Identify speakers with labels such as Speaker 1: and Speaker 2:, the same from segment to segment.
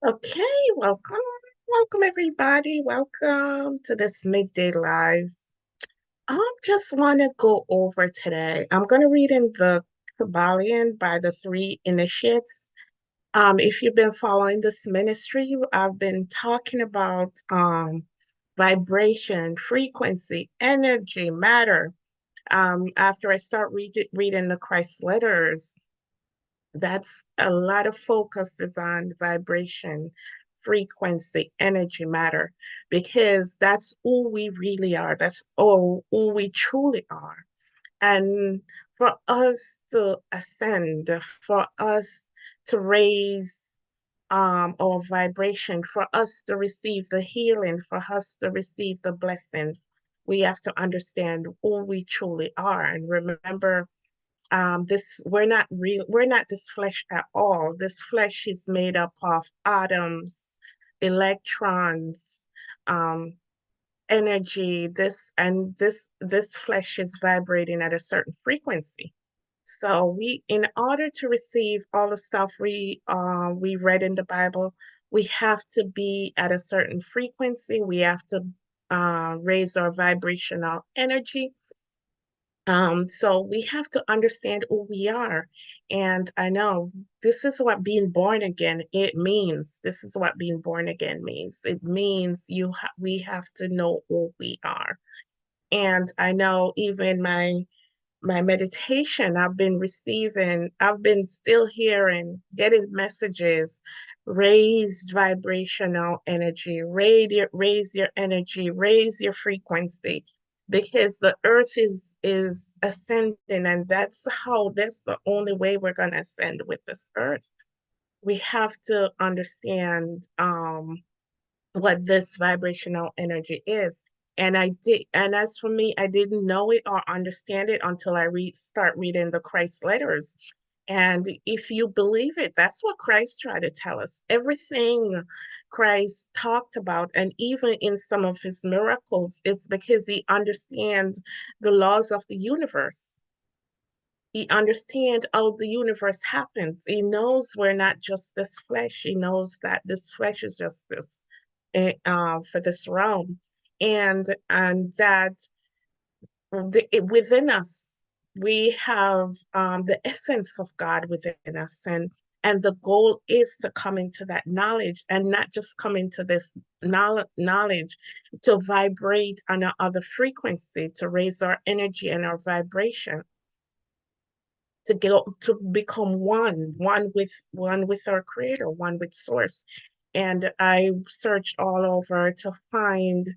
Speaker 1: Okay, welcome. Welcome, everybody. Welcome to this midday live. I just want to go over today. I'm going to read in the KYBALLION by the three initiates. If you've been following this ministry, I've been talking about vibration, frequency, energy, matter. After I start reading the Christ letters, that's a lot of focus is on vibration, frequency, energy, matter, because that's who we really are. That's all who we truly are. And for us to ascend, for us to raise our vibration, for us to receive the healing, for us to receive the blessing, we have to understand who we truly are. And remember, this we're not this flesh at all. This flesh is made up of atoms, electrons, um energy. This flesh is vibrating at a certain frequency. So we, in order to receive all the stuff we read in the Bible, we have to be at a certain frequency. We have to raise our vibrational energy. So we have to understand who we are. And I know this is what being born again it means. This is what being born again means. It means we have to know who we are. And I know even my meditation, I've been still hearing, getting messages, raise vibrational energy, raise your energy, raise your frequency, because the earth is ascending, and that's the only way we're gonna ascend with this earth. We have to understand what this vibrational energy is. And as for me, I didn't know it or understand it until start reading the Christ letters. And if you believe it, that's what Christ tried to tell us. Everything Christ talked about, and even in some of his miracles, it's because he understands the laws of the universe. He understands how the universe happens. He knows we're not just this flesh. He knows that this flesh is just this for this realm, and that within us we have the essence of God within us, and the goal is to come into that knowledge, and not just come into this knowledge to vibrate on another frequency, to raise our energy and our vibration, to go to become one with our creator, one with source. And I searched all over to find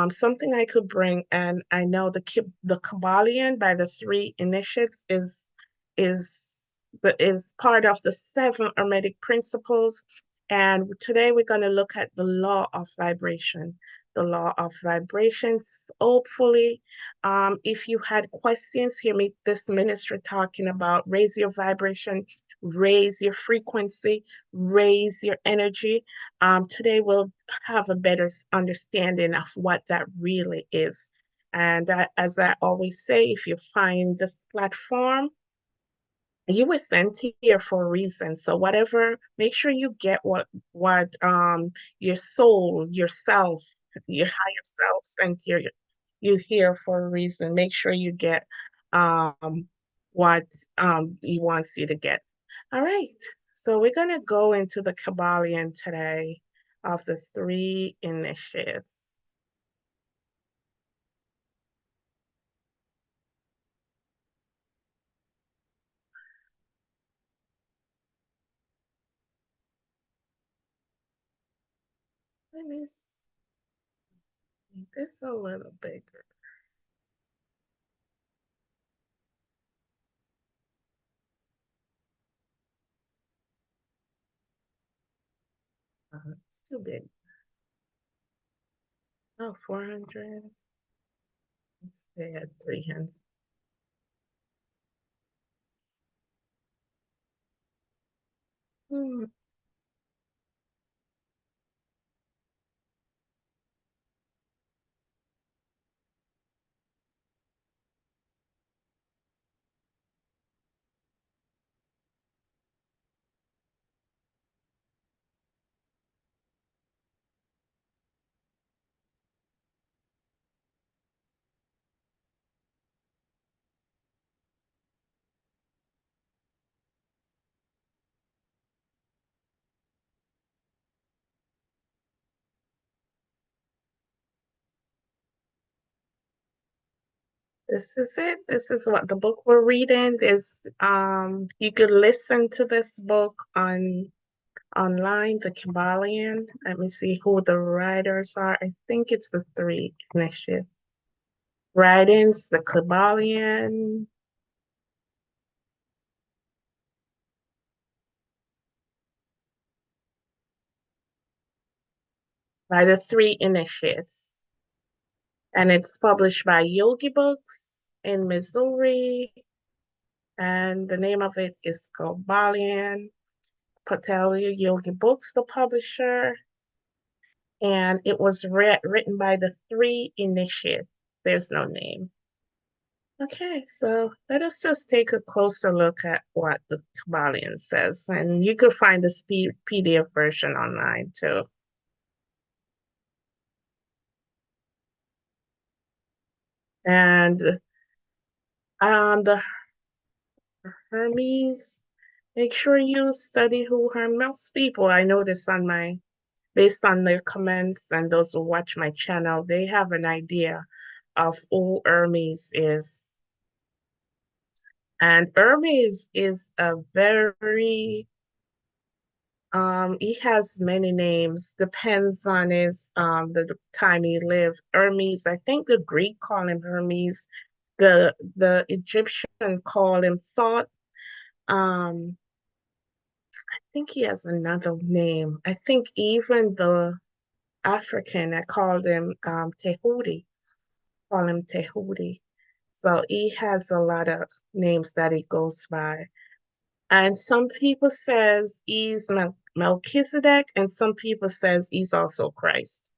Speaker 1: something I could bring, and I know the KYBALLION by the three initiates is is part of the seven hermetic principles. And today we're going to look at the law of vibration, the law of vibrations. Hopefully, if you had questions, hear me this ministry talking about raise your vibration, raise your frequency, raise your energy. Today we'll have a better understanding of what that really is. And as I always say, if you find this platform, you were sent here for a reason. So whatever, make sure you get what your soul, yourself, your higher self sent here you here for a reason. Make sure you get um what he wants you to get. All right. So we're gonna go into the KYBALLION today of the three initiates. Let me make this a little bigger. It's too big. Oh, 400. Let's stay at 300. Hmm. this is it. This is what the book we're reading. There's you could listen to this book on online, the KYBALLION. Let me see who the writers are. I think it's the three initiative writings, the KYBALLION. By the three initiates. And it's published by Yogi Books in Missouri. And the name of it is KYBALLION. Patel Yogi Books, the publisher. And it was written by the three initiates. There's no name. Okay, so let us just take a closer look at what the KYBALLION says. And you could find the PDF version online too. And the Hermes, make sure you study who most people I notice on my, based on their comments and those who watch my channel, they have an idea of who Hermes is. And Hermes is a very, he has many names, depends on his, the time he lived. Hermes, I think the Greek call him Hermes, the Egyptian call him Thought. I think he has another name. I think even the African, I called him Tehuti, call him Tehuti. So he has a lot of names that he goes by. And some people says he's Melchizedek, and some people says he's also Christ.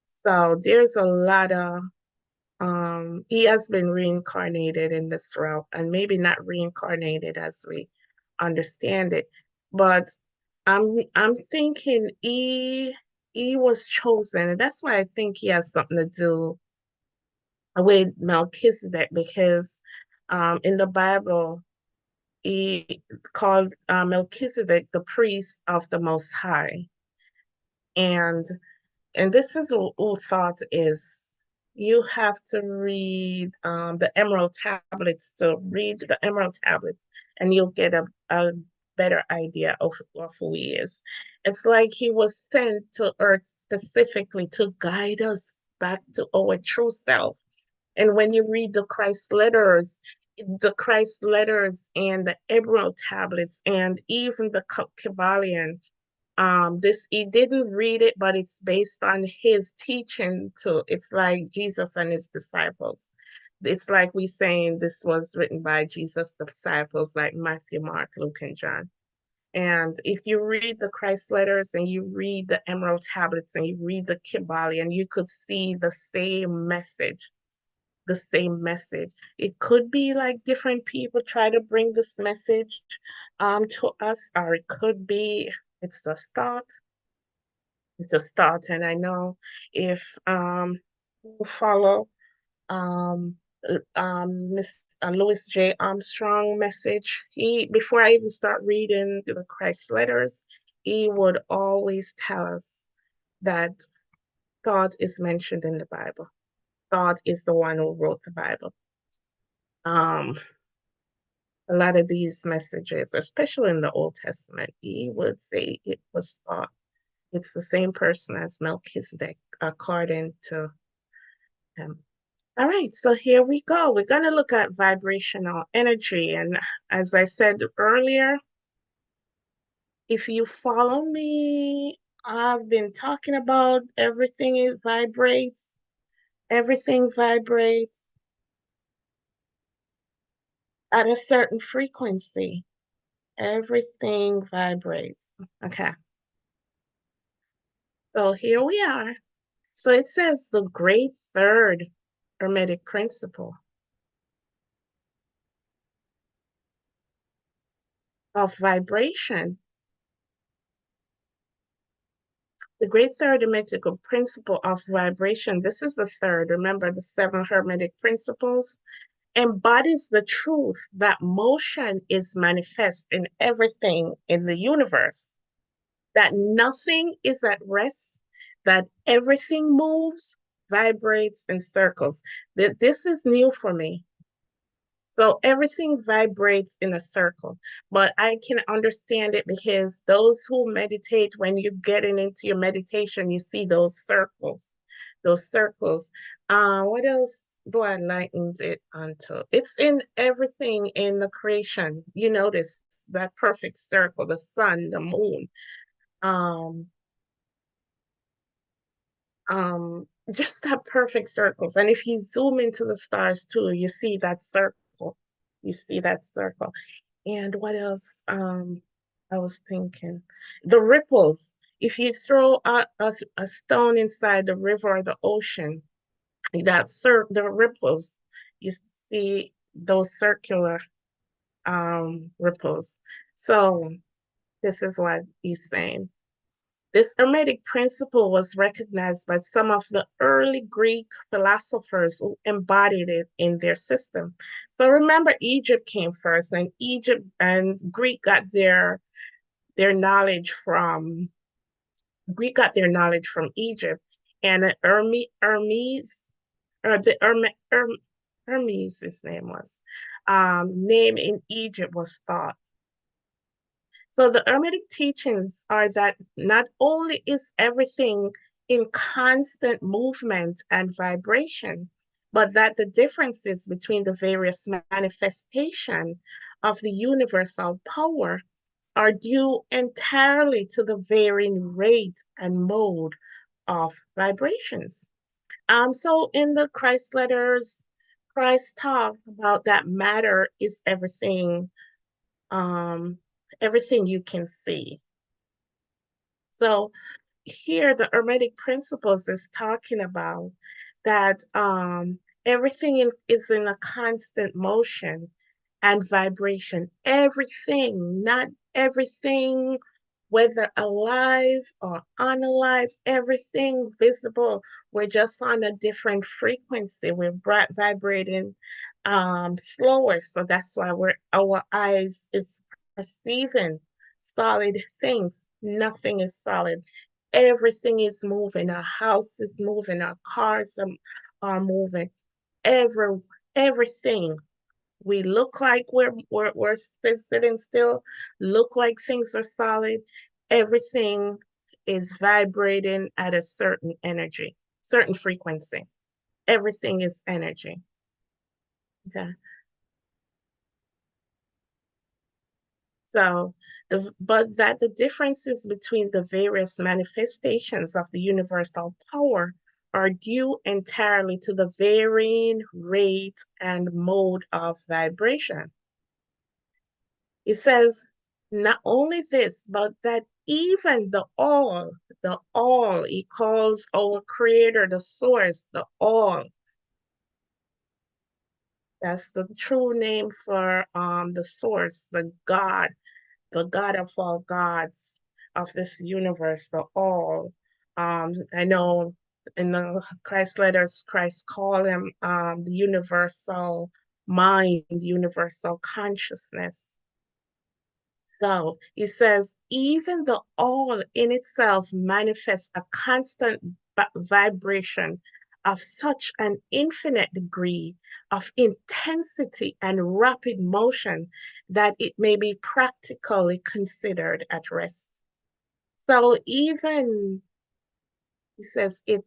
Speaker 1: So there's a lot of he has been reincarnated in this route, and maybe not reincarnated as we understand it, but I'm thinking he was chosen, and that's why I think he has something to do with Melchizedek, because in the Bible he called Melchizedek the priest of the Most High, and this is who thought is. You have to read the Emerald Tablets to read the Emerald Tablets, and you'll get a better idea of who he is. It's like he was sent to Earth specifically to guide us back to our true self. And when you read the Christ letters and the Emerald Tablets, and even the KYBALLION, this he didn't read it, but it's based on his teaching too. It's like Jesus and his disciples. It's like we saying this was written by Jesus' disciples, like Matthew, Mark, Luke, and John. And if you read the Christ letters and you read the Emerald Tablets and you read the KYBALLION, you could see the same message. The same message. It could be like different people try to bring this message to us, or it could be it's a start. It's a start. And I know if you follow Miss Louis J. Armstrong message, he before I even start reading the Christ letters, he would always tell us that God is mentioned in the Bible. God is the one who wrote the Bible. Um, a lot of these messages, especially in the Old Testament, he would say it was thought. It's the same person as Melchizedek, according to him. All right, so here we go. We're going to look at vibrational energy. And as I said earlier, if you follow me, I've been talking about everything it vibrates. Everything vibrates at a certain frequency. Everything vibrates. Okay. So here we are. So it says the great third hermetic principle of vibration. The great third hermetic principle of vibration, this is the third, remember the seven hermetic principles, embodies the truth that motion is manifest in everything in the universe, that nothing is at rest, that everything moves, vibrates and circles. This is new for me. So everything vibrates in a circle, but I can understand it because those who meditate, when you're getting into your meditation, you see those circles, those circles. What else do I lighten it onto? It's in everything in the creation. You notice that perfect circle, the sun, the moon, um, just that perfect circles. And if you zoom into the stars too, you see that circle. You see that circle. And what else? I was thinking the ripples. If you throw a stone inside the river or the ocean, the ripples, you see those circular ripples. So this is what he's saying. This Hermetic principle was recognized by some of the early Greek philosophers who embodied it in their system. So remember, Egypt came first, and Egypt and their knowledge from Greek got their knowledge from Egypt, and Hermes, or the Hermes, his name was, name in Egypt was thought. So the Hermetic teachings are that not only is everything in constant movement and vibration, but that the differences between the various manifestation of the universal power are due entirely to the varying rate and mode of vibrations. So in the Christ letters, Christ talked about that matter is um, everything you can see. So here the Hermetic principles is talking about that is in a constant motion and vibration. Everything, not everything, whether alive or unalive, everything visible. We're just on a different frequency. We're vibrating slower. So that's why our eyes is perceiving solid things. Nothing is solid. Everything is moving. Our house is moving. Our cars are moving. Every everything. We look like we're sitting still, look like things are solid. Everything is vibrating at a certain energy, certain frequency. Everything is energy. Okay. So but that the differences between the various manifestations of the universal power are due entirely to the varying rate and mode of vibration. It says not only this, but that even the all, he calls our creator, the source, the all. That's the true name for the source, the God of all gods of this universe, the all. I know in the Christ letters, Christ called him the universal mind, universal consciousness. So he says, even the all in itself manifests a constant vibration of such an infinite degree of intensity and rapid motion that it may be practically considered at rest. So even he says it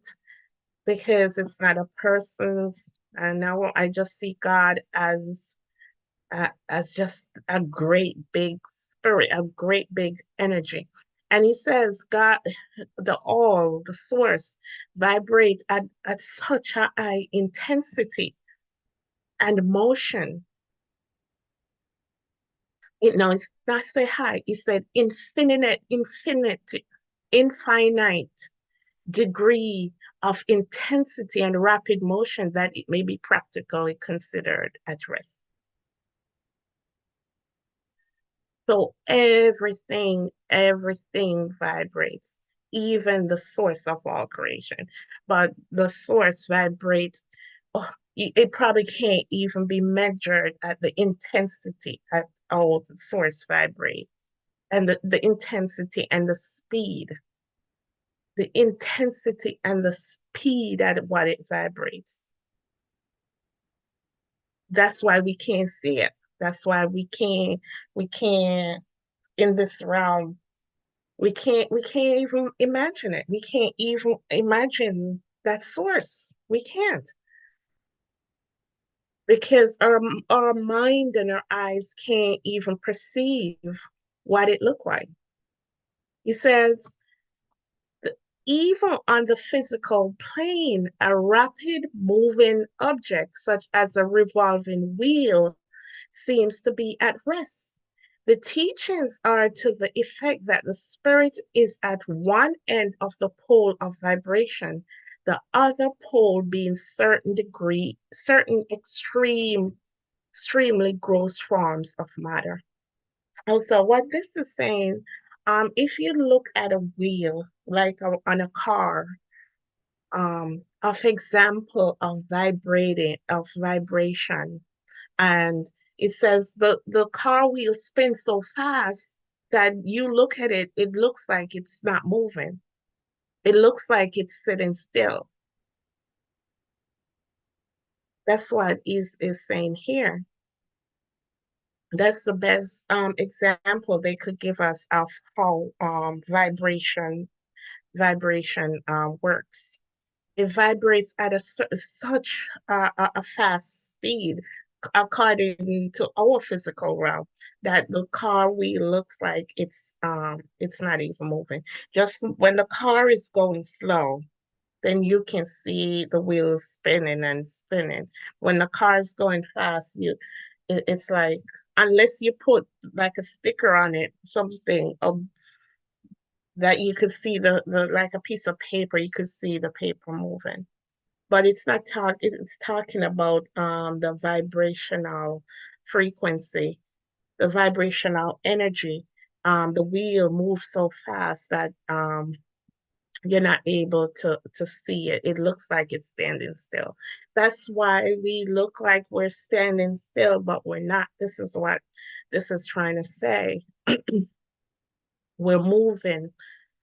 Speaker 1: because it's not a person's, and now I just see God as just a great big spirit, a great big energy. And he says, God, the all, the source, vibrates at such a high intensity and motion. No, it's not say high, he said infinite degree of intensity and rapid motion that it may be practically considered at rest. So everything vibrates, even the source of all creation. But the source vibrates, oh, it probably can't even be measured at the intensity at all the source vibrates and the intensity and the speed. the intensity and the speed at what it vibrates. That's why we can't see it. That's why we can't in this realm, we can't even imagine it. We can't even imagine that source. We can't because our mind and our eyes can't even perceive what it looked like. He says, even on the physical plane, a rapid moving object, such as a revolving wheel, seems to be at rest. The teachings are to the effect that the spirit is at one end of the pole of vibration, the other pole being certain extremely gross forms of matter. Also, what this is saying, if you look at a wheel, like on a car, of example of vibration, and it says the car wheel spins so fast that you look at it, it looks like it's not moving. It looks like it's sitting still. That's what is saying here. That's the best example they could give us of how vibration works. It vibrates at such a fast speed according to our physical realm that the car wheel looks like it's not even moving. Just when the car is going slow, then you can see the wheels spinning and spinning. When the car is going fast, it's like unless you put like a sticker on it, something that you could see the like a piece of paper, you could see the paper moving. But it's talking about the vibrational frequency, the vibrational energy. The wheel moves so fast that you're not able to see it. It looks like it's standing still. That's why we look like we're standing still, but we're not. This is what this is trying to say. We're moving,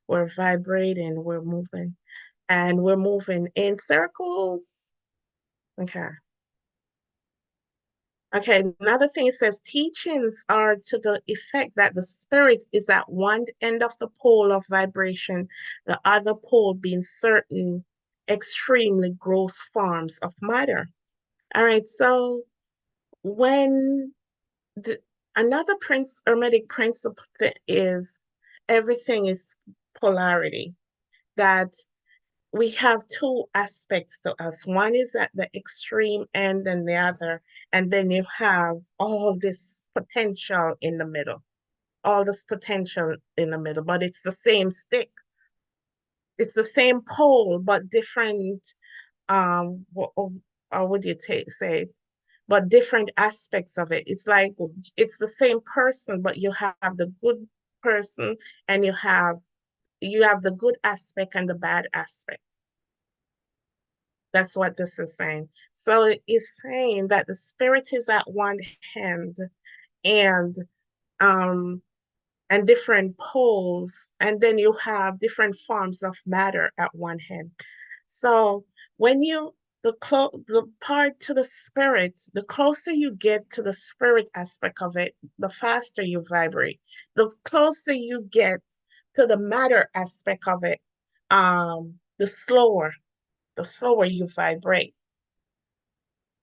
Speaker 1: we're vibrating, we're moving, and we're moving in circles. Okay. Okay, another thing it says teachings are to the effect that the spirit is at one end of the pole of vibration, the other pole being certain extremely gross forms of matter. All right, so when the another hermetic principle is everything is polarity, that we have two aspects to us. One is at the extreme end and the other, and then you have all this potential in the middle, all this potential in the middle, but it's the same stick. It's the same pole, but different, what would you say? But different aspects of it. It's like it's the same person, but you have the good person and you have the good aspect and the bad aspect. That's what this is saying. So it is saying that the spirit is at one hand and um and different poles, and then you have different forms of matter at one hand. So when you the part to the spirit, the closer you get to the spirit aspect of it, the faster you vibrate. The closer you get to the matter aspect of it, the slower you vibrate.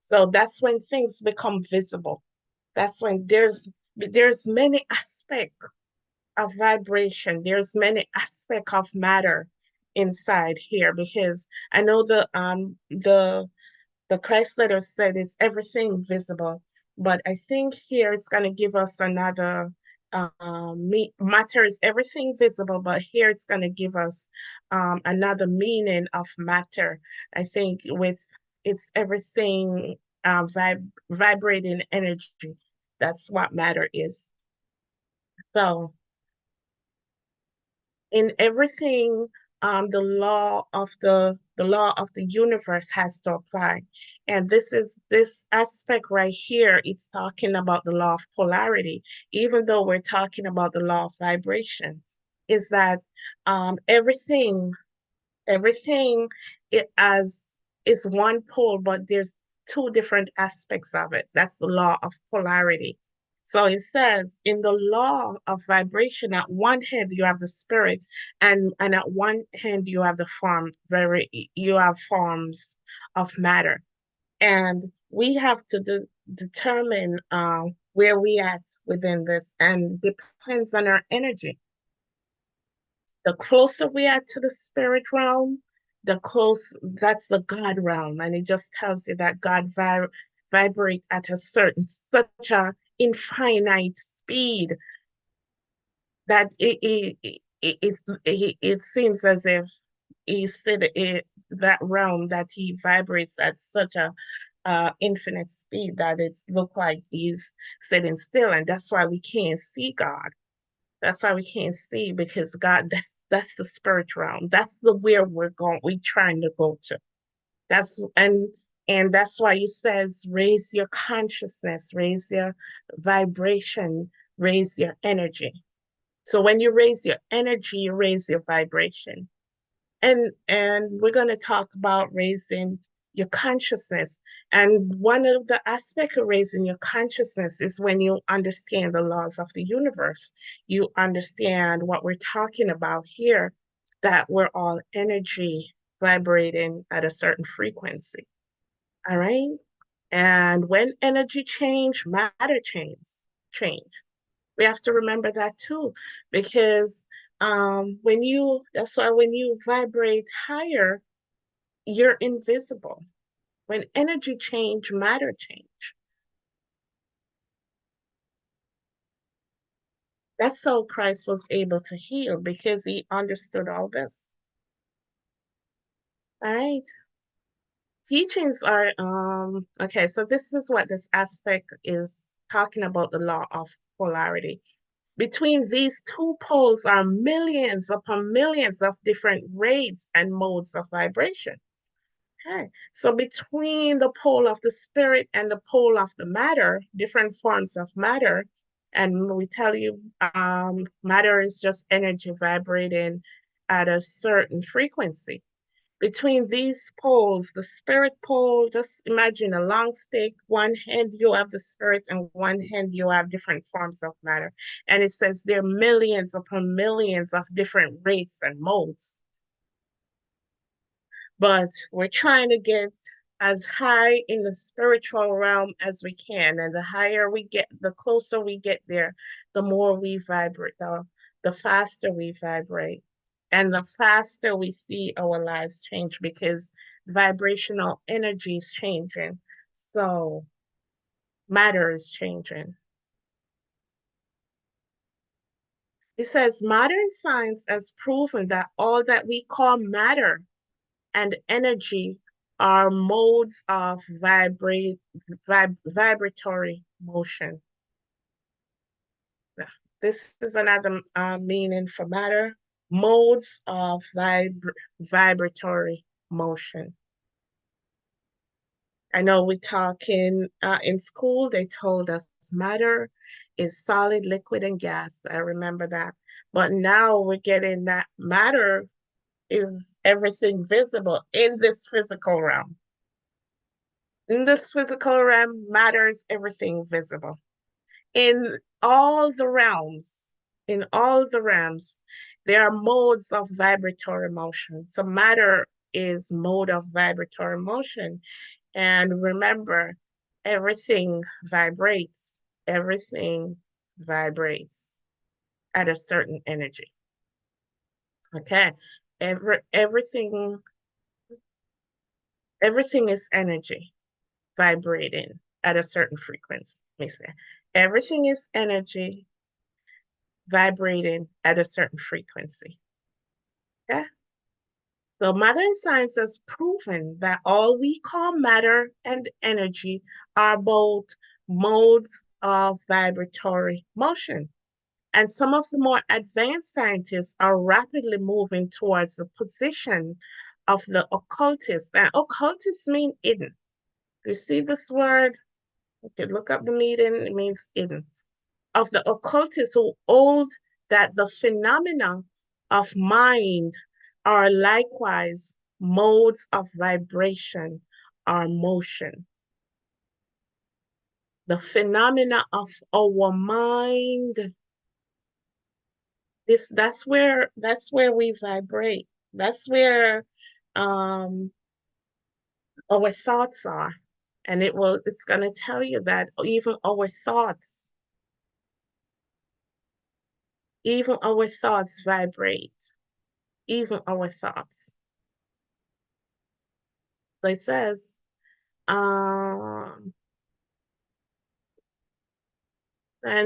Speaker 1: So that's when things become visible. That's when there's many aspects of vibration. There's many aspects of matter inside here because I know the Christ letter said it's everything visible, but I think here it's going to give us another matter is everything visible, but here it's going to give us another meaning of matter. I think with it's everything vibrating energy. That's what matter is. So in everything, the law of the universe has to apply. And this aspect right here, it's talking about the law of polarity, even though we're talking about the law of vibration, is that everything Everything it as is one pole, but there's two different aspects of it. That's the law of polarity. So it says in the law of vibration, at one hand you have the spirit, and at one hand you have the you have forms of matter. And we have to determine where we at within this, and depends on our energy. The closer we are to the spirit realm, that's the God realm. And it just tells you that God vibrates at such a infinite speed that it seems as if he said that realm that he vibrates at such a infinite speed that it's look like he's sitting still. And that's why we can't see God. That's why we can't see, because God, that's the spirit realm. That's the where we're trying to go to. That's and that's why he says raise your consciousness, raise your vibration, raise your energy. So when you raise your energy, you raise your vibration. And we're going to talk about raising your consciousness. And one of the aspects of raising your consciousness is when you understand the laws of the universe. You understand what we're talking about here, that we're all energy vibrating at a certain frequency. All right. And when energy matter change. We have to remember that too, because that's why when you vibrate higher, you're invisible. When energy change, matter change. That's how Christ was able to heal, because he understood all this. All right. Teachings are okay, so this is what this aspect is talking about, the law of polarity. Between these two poles are millions upon millions of different rates and modes of vibration. Okay, so between the pole of the spirit and the pole of the matter, different forms of matter, and we tell you matter is just energy vibrating at a certain frequency. Between these poles, the spirit pole, just imagine a long stick. One hand you have the spirit, and one hand you have different forms of matter. And it says there are millions upon millions of different rates and modes. But we're trying to get as high in the spiritual realm as we can. And the higher we get, the closer we get there, the more we vibrate, the faster we vibrate. And the faster we see our lives change, because vibrational energy is changing. So matter is changing. It says modern science has proven that all that we call matter and energy are modes of vibratory motion. This is another meaning for matter, modes of vibratory motion. I know we talk in school, they told us matter is solid, liquid, and gas. I remember that. But now we're getting that matter is everything visible in this physical realm. In this physical realm, matter is everything visible. In all the realms, in all the realms, there are modes of vibratory motion. So matter is mode of vibratory motion. And remember, everything vibrates. Everything vibrates at a certain energy. Okay. Everything is energy vibrating at a certain frequency. Let me say. Everything is energy vibrating at a certain frequency. Okay? So modern science has proven that all we call matter and energy are both modes of vibratory motion. And some of the more advanced scientists are rapidly moving towards the position of the occultist. And occultist mean hidden. You see this word? Okay, look up the meaning. It means hidden. Of the occultists who hold that the phenomena of mind are likewise modes of vibration or motion. The phenomena of our mind, that's where we vibrate. That's where um our thoughts are. And it's gonna tell you that even our thoughts vibrate. Even our thoughts. So it says, and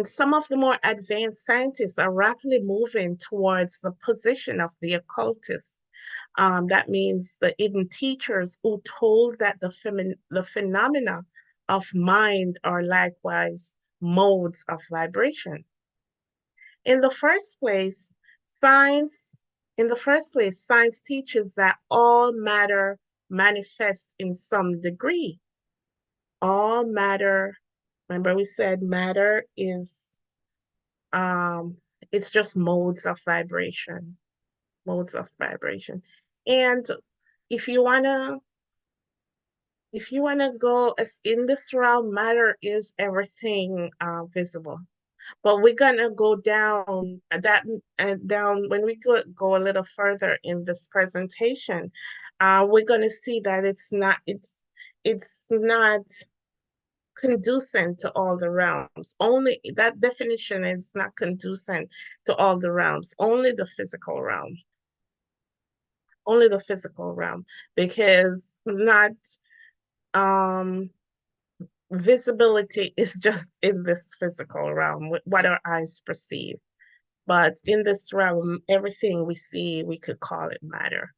Speaker 1: some of the more advanced scientists are rapidly moving towards the position of the occultists. That means the hidden teachers who told that the phenomena of mind are likewise modes of vibration. In the first place, science, science teaches that all matter manifests in some degree. All matter, remember we said matter is it's just modes of vibration. And if you wanna go in this realm, matter is everything visible. But we're gonna go down down when we go a little further in this presentation. We're gonna see that it's not conducive to all the realms. Only that definition is not conducive to all the realms, only the physical realm. Only the physical realm, because not visibility is just in this physical realm, what our eyes perceive. But in this realm, everything we see, we could call it matter.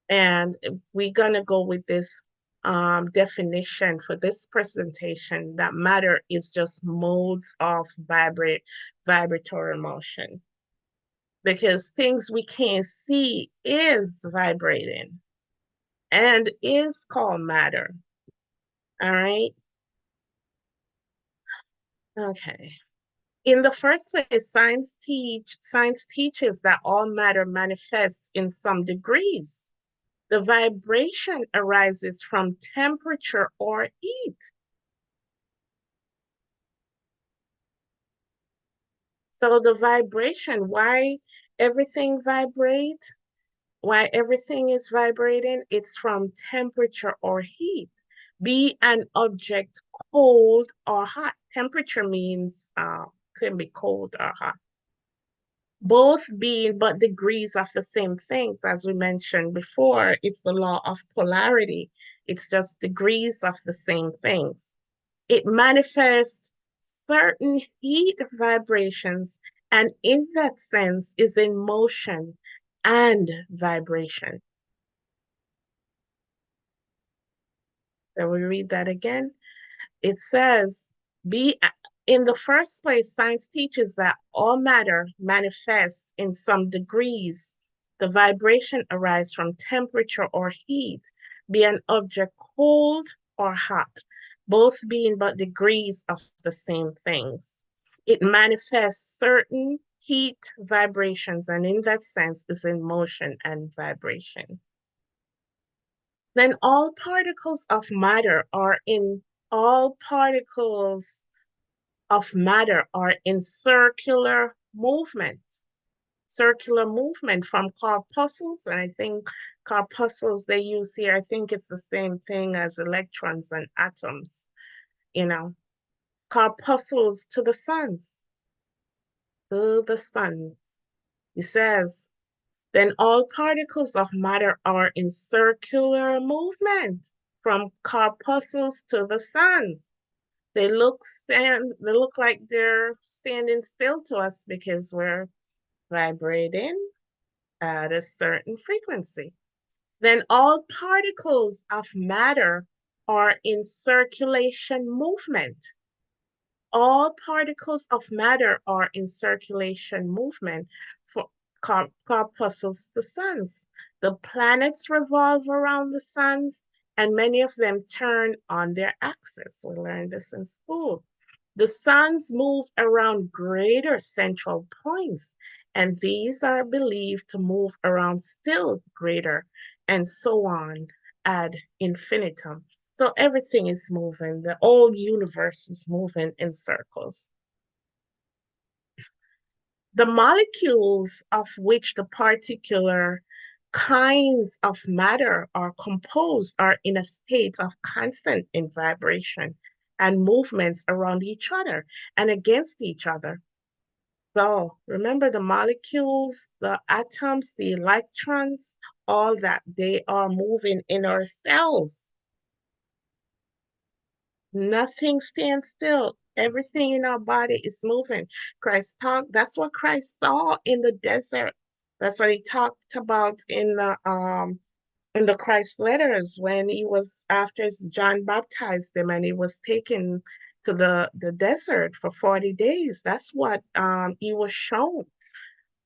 Speaker 1: And we're gonna go with this definition for this presentation, that matter is just modes of vibratory motion. Because things we can't see is vibrating and is called matter. All right. Okay. In the first place, science teaches that all matter manifests in some degrees. The vibration arises from temperature or heat. So the vibration, everything vibrate, why everything is vibrating, it's from temperature or heat. Be an object cold or hot. Temperature means can be cold or hot. Both being but degrees of the same things, as we mentioned before. It's the law of polarity. It's just degrees of the same things. It manifests certain heat vibrations, and in that sense is in motion and vibration. So we read that again. It says, in the first place, science teaches that all matter manifests in some degrees. The vibration arises from temperature or heat, be an object cold or hot, both being but degrees of the same things. It manifests certain heat vibrations, and in that sense is in motion and vibration. Then all particles of matter are in circular movement from corpuscles. And I think corpuscles they use here, I think it's the same thing as electrons and atoms, corpuscles to the suns. It says, then all particles of matter are in circular movement from corpuscles to the sun. They look like they're standing still to us because we're vibrating at a certain frequency. Then all particles of matter are in circulation movement. All particles of matter are in circulation movement for corpuscles, the suns. The planets revolve around the suns, and many of them turn on their axis. We learned this in school. The suns move around greater central points, and these are believed to move around still greater, and so on ad infinitum. So everything is moving. The whole universe is moving in circles. The molecules of which the particular kinds of matter are composed are in a state of constant in vibration and movements around each other and against each other. So remember the molecules, the atoms, the electrons, all that, they are moving in our cells. Nothing stands still. Everything in our body is moving. Christ talked, that's what Christ saw in the desert. That's what he talked about in the Christ letters when he was after John baptized him and he was taken to the desert for 40 days. That's what he was shown,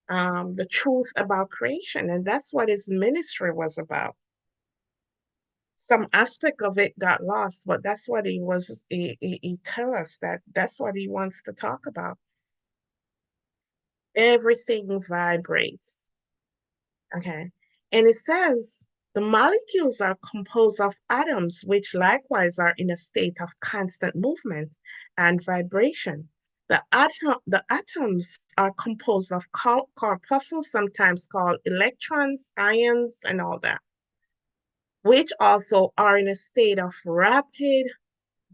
Speaker 1: the truth about creation. And that's what his ministry was about. Some aspect of it got lost, but that's what he tell us that that's what he wants to talk about. Everything vibrates. Okay. And it says the molecules are composed of atoms, which likewise are in a state of constant movement and vibration. The atoms are composed of corpuscles, sometimes called electrons, ions, and all that, which also are in a state of rapid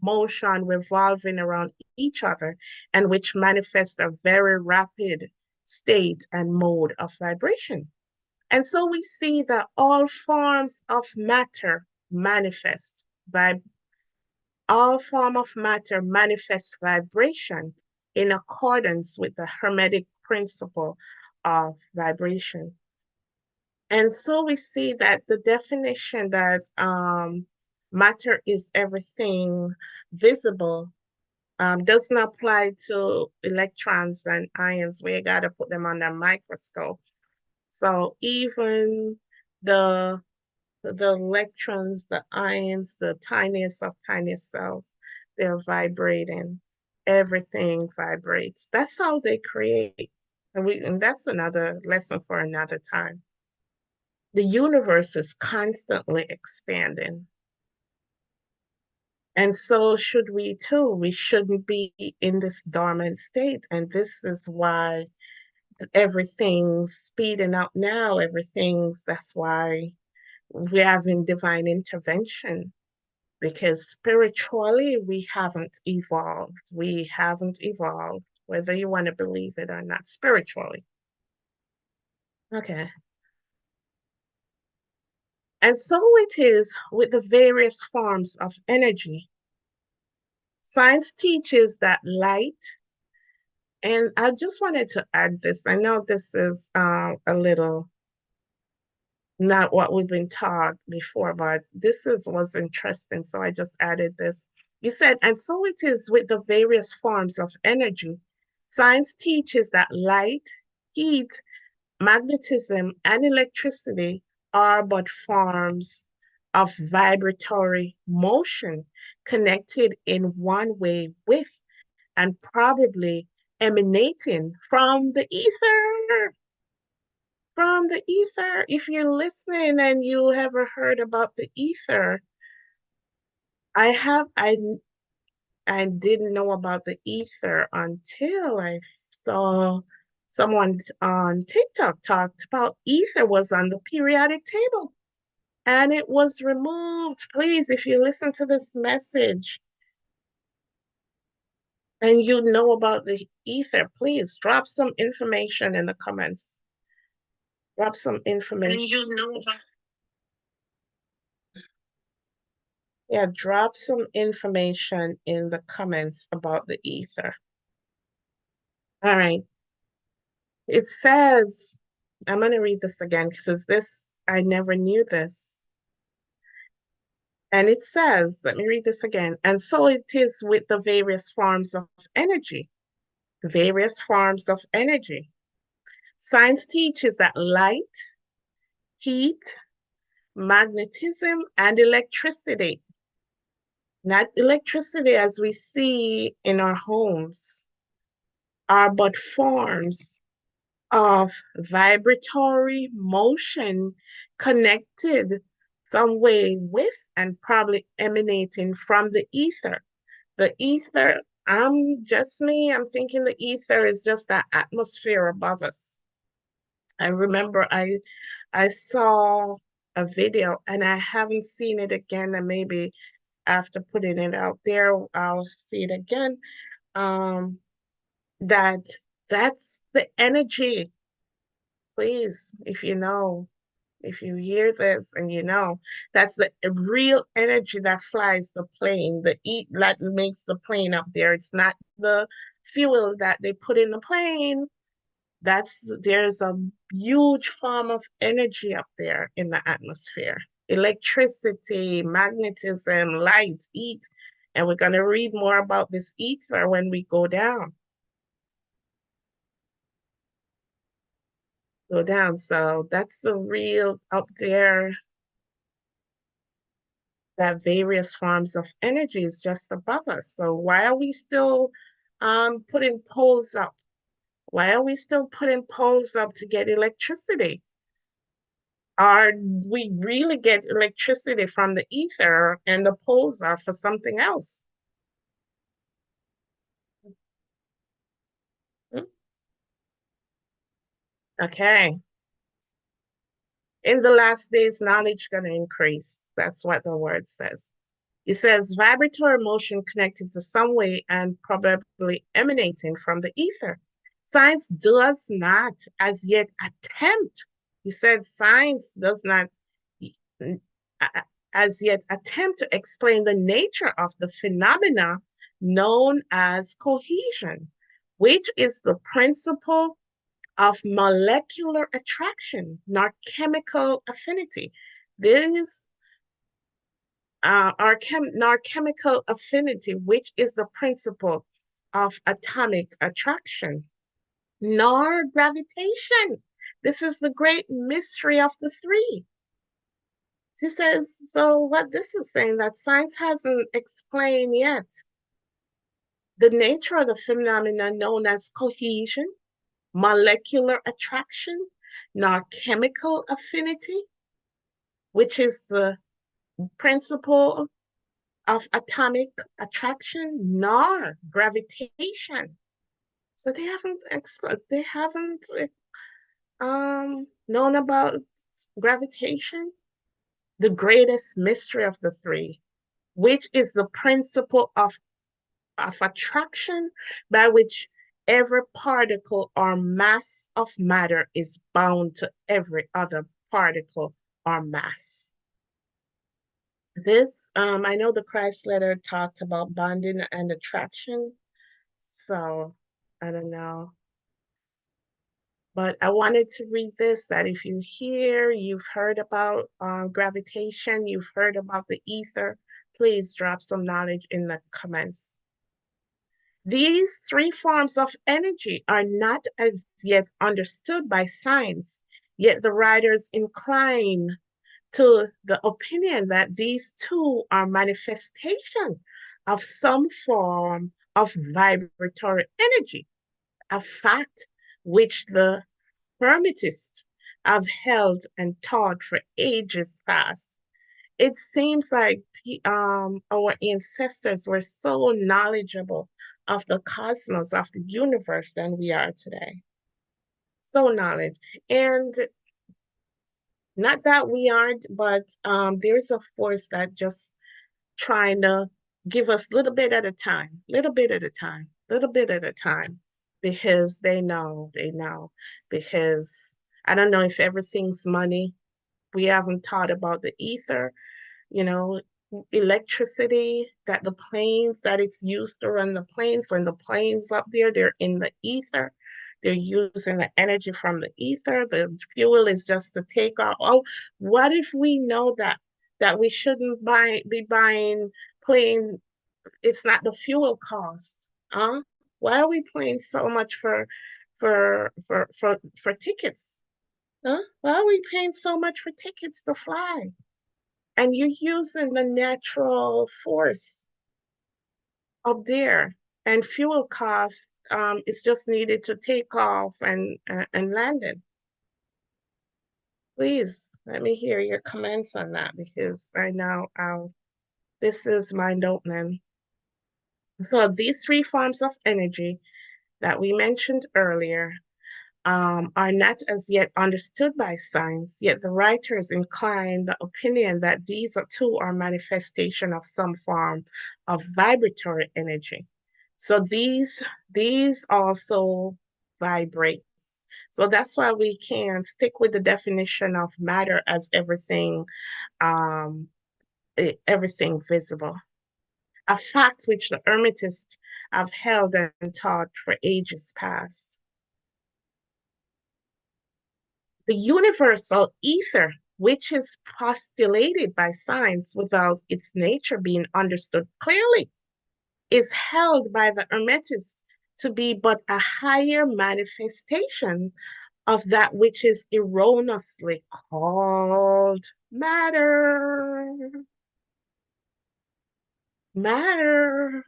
Speaker 1: motion revolving around each other and which manifest a very rapid state and mode of vibration. And so we see that all forms of matter manifest all form of matter manifest vibration in accordance with the Hermetic principle of vibration. And so we see that the definition that matter is everything visible does not apply to electrons and ions. We got to put them under a microscope. So even the the electrons, the ions, the tiniest of tiniest cells, they're vibrating. Everything vibrates. That's how they create. And that's another lesson for another time. The universe is constantly expanding. And so should we too. We shouldn't be in this dormant state. And this is why everything's speeding up now. That's why we're having divine intervention, because spiritually we haven't evolved. We haven't evolved, whether you want to believe it or not, spiritually. Okay. And so it is with the various forms of energy. Science teaches that light, and I just wanted to add this. I know this is a little not what we've been taught before, but was interesting, so I just added this. You said, and so it is with the various forms of energy. Science teaches that light, heat, magnetism, and electricity are but forms of vibratory motion connected in one way with and probably emanating from the ether. From the ether. If you're listening and you ever heard about the ether, I have I didn't know about the ether until I saw someone on TikTok talked about ether was on the periodic table and it was removed. Please, if you listen to this message and you know about the ether, please drop some information in the comments. Drop some information. And you know about Yeah, drop some information in the comments about the ether. All right. It says, I'm going to read this again because I never knew this. And it says, let me read this again. And so it is with the various forms of energy. Various forms of energy. Science teaches that light, heat, magnetism, and electricity, not electricity as we see in our homes, are but forms of vibratory motion connected some way with and probably emanating from the ether. The ether, I'm thinking the ether is just that atmosphere above us. I remember I saw a video and I haven't seen it again, and maybe after putting it out there, I'll see it again. Um, that that's the energy. Please, if you hear this and that's the real energy that flies the plane, the eat that makes the plane up there. It's not the fuel that they put in the plane. There's a huge form of energy up there in the atmosphere. Electricity, magnetism, light, heat. And we're going to read more about this ether when we go down. Go down. So that's the real up there, that various forms of energy is just above us. So why are we still putting poles up? Why are we still putting poles up to get electricity? Are we really get electricity from the ether and the poles are for something else? Hmm? Okay. In the last days, knowledge gonna increase. That's what the word says. It says vibratory motion connected to some way and probably emanating from the ether. Science does not as yet attempt, he said, science does not as yet attempt to explain the nature of the phenomena known as cohesion, which is the principle of molecular attraction, nor chemical affinity. These nor chemical affinity, which is the principle of atomic attraction, nor gravitation. This is the great mystery of the three. She says, so what this is saying that science hasn't explained yet the nature of the phenomena known as cohesion, molecular attraction, nor chemical affinity, which is the principle of atomic attraction, nor gravitation. So they haven't known about gravitation, the greatest mystery of the three, which is the principle of attraction by which every particle or mass of matter is bound to every other particle or mass. I know the Christ letter talked about bonding and attraction, so I don't know. But I wanted to read this, that if you've heard about gravitation, you've heard about the ether, please drop some knowledge in the comments. These three forms of energy are not as yet understood by science, yet the writers incline to the opinion that these two are manifestation of some form of vibratory energy, a fact which the Hermetists have held and taught for ages past. It seems like our ancestors were so knowledgeable of the cosmos, of the universe than we are today. So knowledge. And not that we aren't, but there's a force that just trying to give us a little bit at a time, little bit at a time, little bit at a time, because they know, because I don't know if everything's money. We haven't taught about the ether, you know, electricity that the planes that it's used to run the planes. When the planes up there, they're in the ether. They're using the energy from the ether. The fuel is just to take off. Oh, what if we know that we shouldn't be buying plane? It's not the fuel cost, huh? Why are we paying so much for tickets? Huh? Why are we paying so much for tickets to fly? And you're using the natural force up there, and fuel costs it's just needed to take off and land it. Please let me hear your comments on that because I know this is mind opening. So these three forms of energy that we mentioned earlier are not as yet understood by science, yet the writers incline the opinion that these two are manifestation of some form of vibratory energy. So these also vibrate. So that's why we can stick with the definition of matter as um, everything visible, a fact which the Hermetists have held and taught for ages past. The universal ether, which is postulated by science without its nature being understood clearly, is held by the Hermetists to be but a higher manifestation of that which is erroneously called matter. Matter.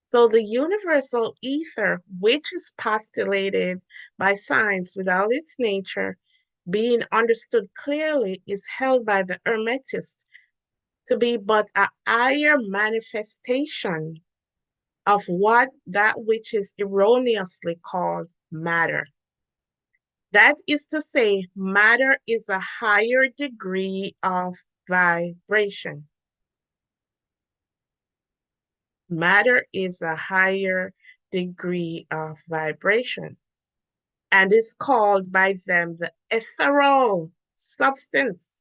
Speaker 1: So the universal ether, which is postulated by science without its nature being understood clearly, is held by the Hermetists to be but a higher manifestation of that which is erroneously called matter. That is to say, matter is a higher degree of vibration. Matter is a higher degree of vibration and is called by them the ethereal substance,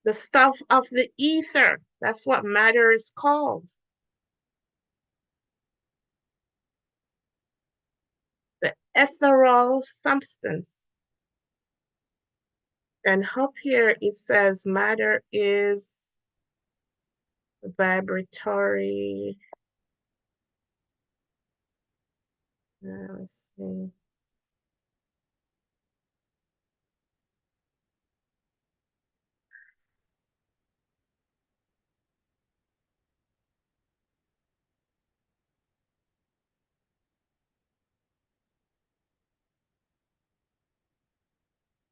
Speaker 1: the stuff of the ether. That's what matter is called. The ethereal substance. And up here it says matter is vibratory. Let's see.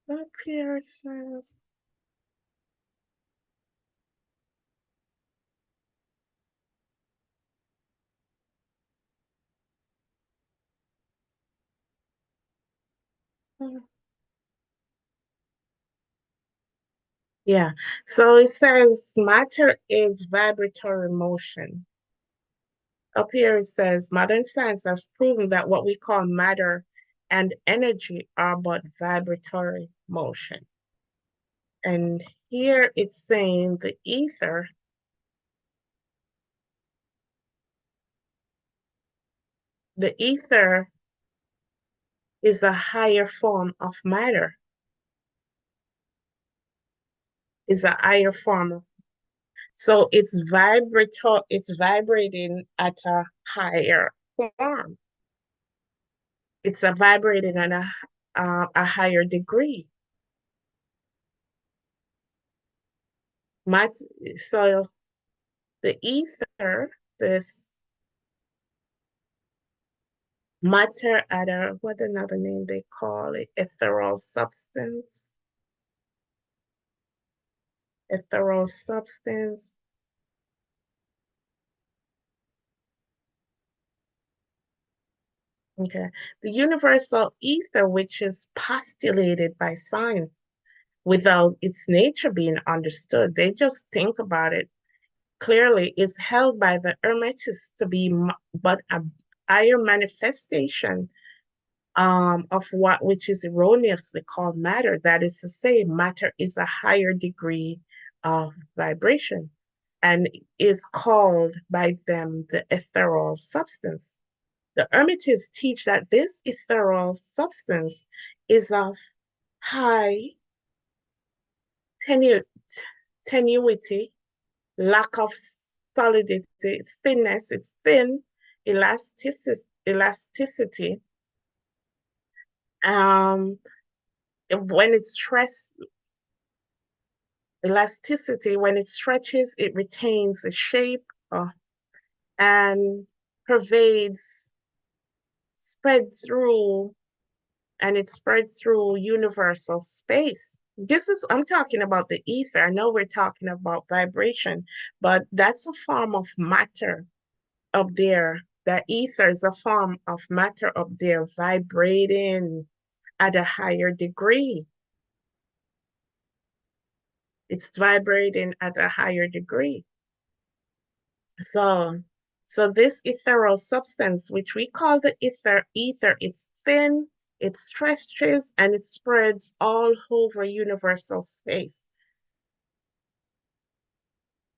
Speaker 1: Up here it says yeah. So it says matter is vibratory motion. Up here it says modern science has proven that what we call matter and energy are but vibratory motion. And here it's saying the ether is a higher form of matter, is a higher form of, so it's vibrating at a higher form. It's a vibrating at a higher degree. My, so the ether, this matter at a, what another name they call it, ethereal substance. Ethereal substance. Okay. The universal ether, which is postulated by science without its nature being understood, they just think about it clearly, is held by the Hermetists to be but a higher manifestation of what which is erroneously called matter. That is to say, matter is a higher degree of vibration and is called by them the ethereal substance. The Hermetists teach that this ethereal substance is of high tenu tenuity, lack of solidity, thinness, it's thin, elasticity. Um, when it's stressed, elasticity, when it stretches, it retains a shape. Oh, and pervades, spread through, and it spread through universal space. This is, I'm talking about the ether. I know we're talking about vibration, but that's a form of matter up there. That ether is a form of matter up there vibrating at a higher degree. It's vibrating at a higher degree. So, so this ethereal substance, which we call the ether, it's thin, it stretches, and it spreads all over universal space.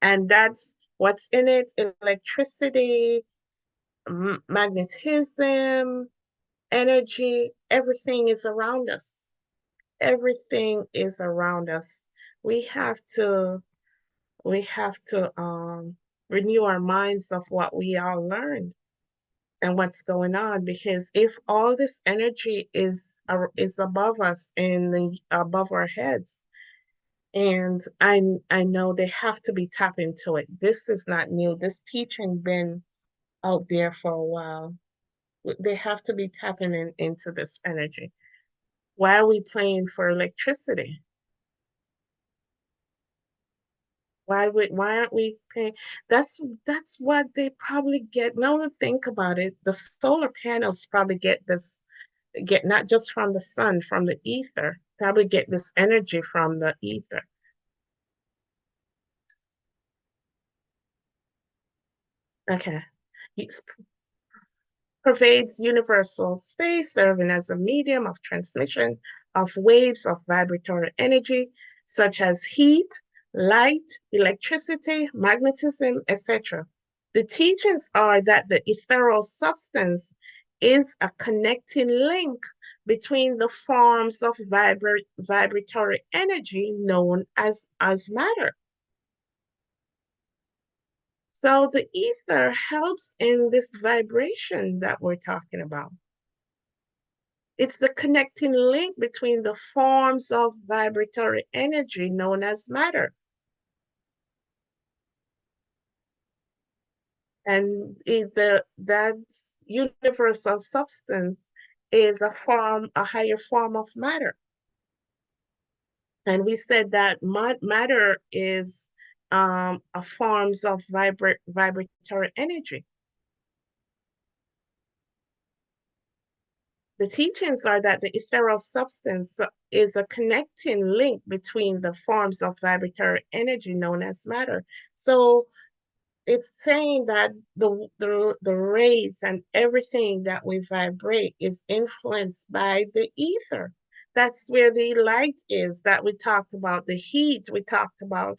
Speaker 1: And that's what's in it: electricity, magnetism, energy, everything is around us. Everything is around us. We have to we have to renew our minds of what we all learned and what's going on, because if all this energy is above us and above our heads, and I know they have to be tapped into it. This is not new. This teaching been out there for a while. They have to be tapping into this energy. Why are we paying for electricity? Why aren't we paying? That's what they probably get. Now to think about it, the solar panels probably get not just from the sun, from the ether, probably get this energy from the ether. Okay. Pervades universal space, serving as a medium of transmission of waves of vibratory energy, such as heat, light, electricity, magnetism, etc. The teachings are that the ethereal substance is a connecting link between the forms of vibratory energy known as matter. So the ether helps in this vibration that we're talking about. It's the connecting link between the forms of vibratory energy known as matter. And that universal substance is a higher form of matter. And we said that matter is a forms of vibratory energy. The teachings are that the ethereal substance is a connecting link between the forms of vibratory energy known as matter. So it's saying that the rays and everything that we vibrate is influenced by the ether. That's where the light is that we talked about, the heat we talked about.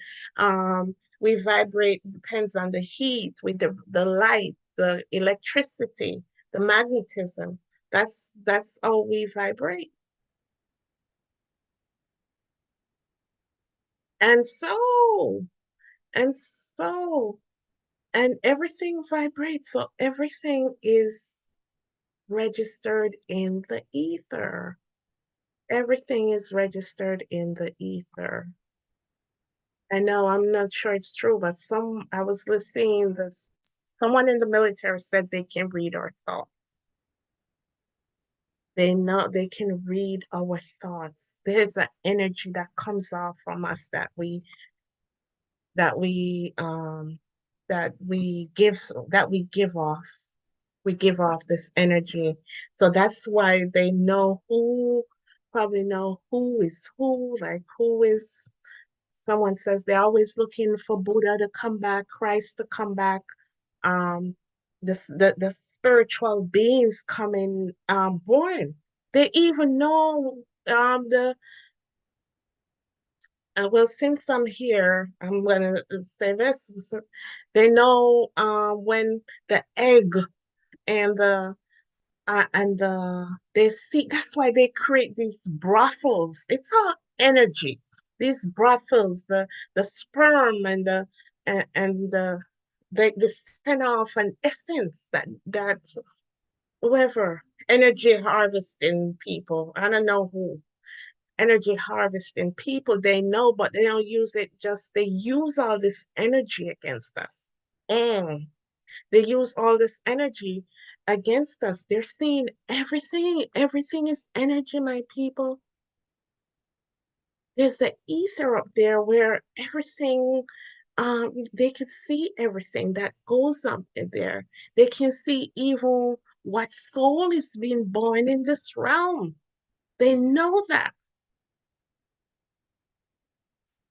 Speaker 1: We vibrate, depends on the heat, with the light, the electricity, the magnetism. That's how we vibrate. And so, and so, and everything vibrates. So everything is registered in the ether. Everything is registered in the ether. I know, I'm not sure it's true, but I was listening this, someone in the military said they can read our thoughts. They know they can read our thoughts. There's an energy that comes off from us that we um that we give off. We give off this energy. So that's why they know probably know who is who, like who is, someone says they're always looking for Buddha to come back, Christ to come back, um, the spiritual beings coming born. They even know the well, since I'm here, I'm gonna say this. They know when the egg and they see, that's why they create these brothels. It's all energy. These brothels, the sperm and they send off an essence that whoever energy harvesting people, I don't know who, energy harvesting people, they know, but they don't use it, just they use all this energy against us. Mm. They use all this energy against us. They're seeing everything. Everything is energy, my people. There's the ether up there where everything, they can see everything that goes up in there. They can see even what soul is being born in this realm. They know that.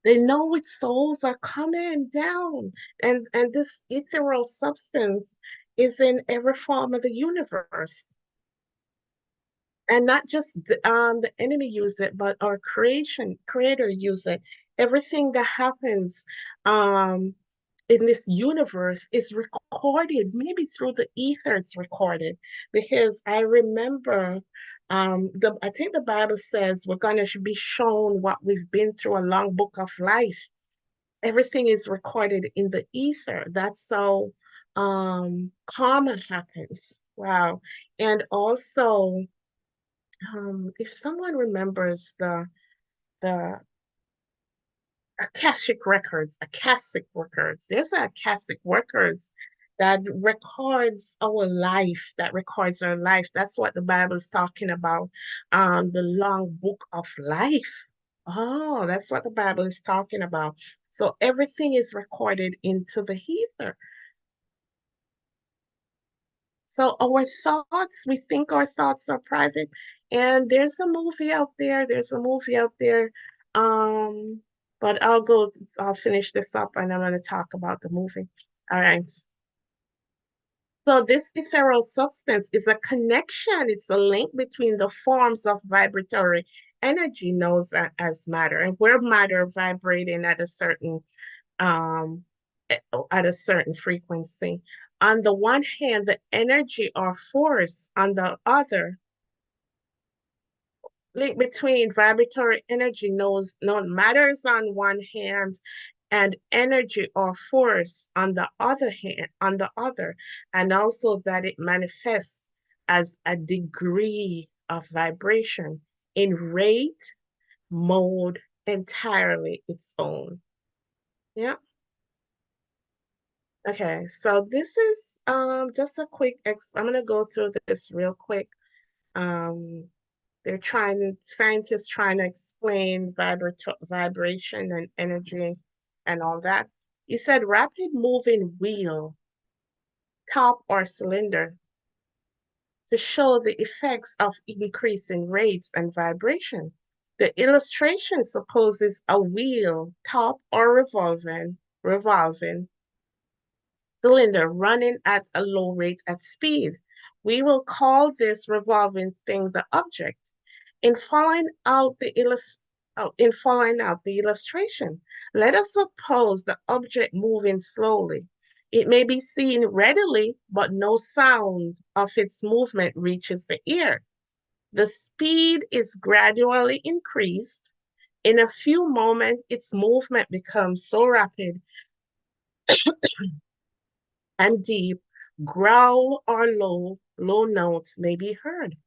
Speaker 1: They know which souls are coming down. And this ethereal substance is in every form of the universe. And not just the enemy use it, but our creator use it. Everything that happens um, in this universe is recorded. Maybe through the ether, it's recorded. Because I remember, I think the Bible says we're gonna be shown what we've been through, a long book of life. Everything is recorded in the ether. That's how karma happens. Wow. And also, if someone remembers the Akashic records, there's a Akashic records that records our life, that records our life. That's what the Bible is talking about. The long book of life. Oh, that's what the Bible is talking about. So everything is recorded into the ether. So our thoughts, we think our thoughts are private. And there's a movie out there. There's a movie out there. Um, but I'll finish this up and I'm gonna talk about the movie. All right. So this ethereal substance is a connection. It's a link between the forms of vibratory energy known as matter. And we're matter vibrating um, at a certain frequency. On the one hand, the energy or force, on the other, link between vibratory energy known matters on one hand and energy or force on the other hand, on the other, and also that it manifests as a degree of vibration in rate, mode, entirely its own. Yeah. Okay, so this is just a quick I'm gonna go through this real quick. Um scientists trying to explain vibration and energy and all that. He said rapid moving wheel, top or cylinder to show the effects of increasing rates and vibration. The illustration supposes a wheel, top or revolving cylinder running at a low rate at speed. We will call this revolving thing the object. In following out the illustration, let us suppose the object moving slowly. It may be seen readily, but no sound of its movement reaches the ear. The speed is gradually increased. In a few moments, its movement becomes so rapid and deep, growl or low note may be heard.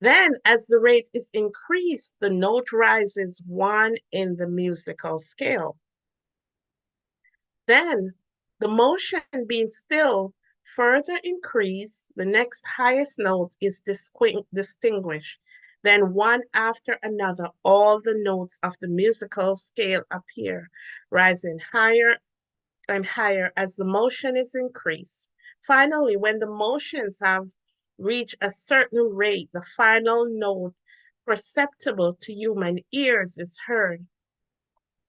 Speaker 1: Then, as the rate is increased, the note rises one in the musical scale. Then, the motion being still further increased, the next highest note is distinguished. Then, one after another, all the notes of the musical scale appear, rising higher and higher as the motion is increased. Finally, when the motions have reached a certain rate, the final note perceptible to human ears is heard,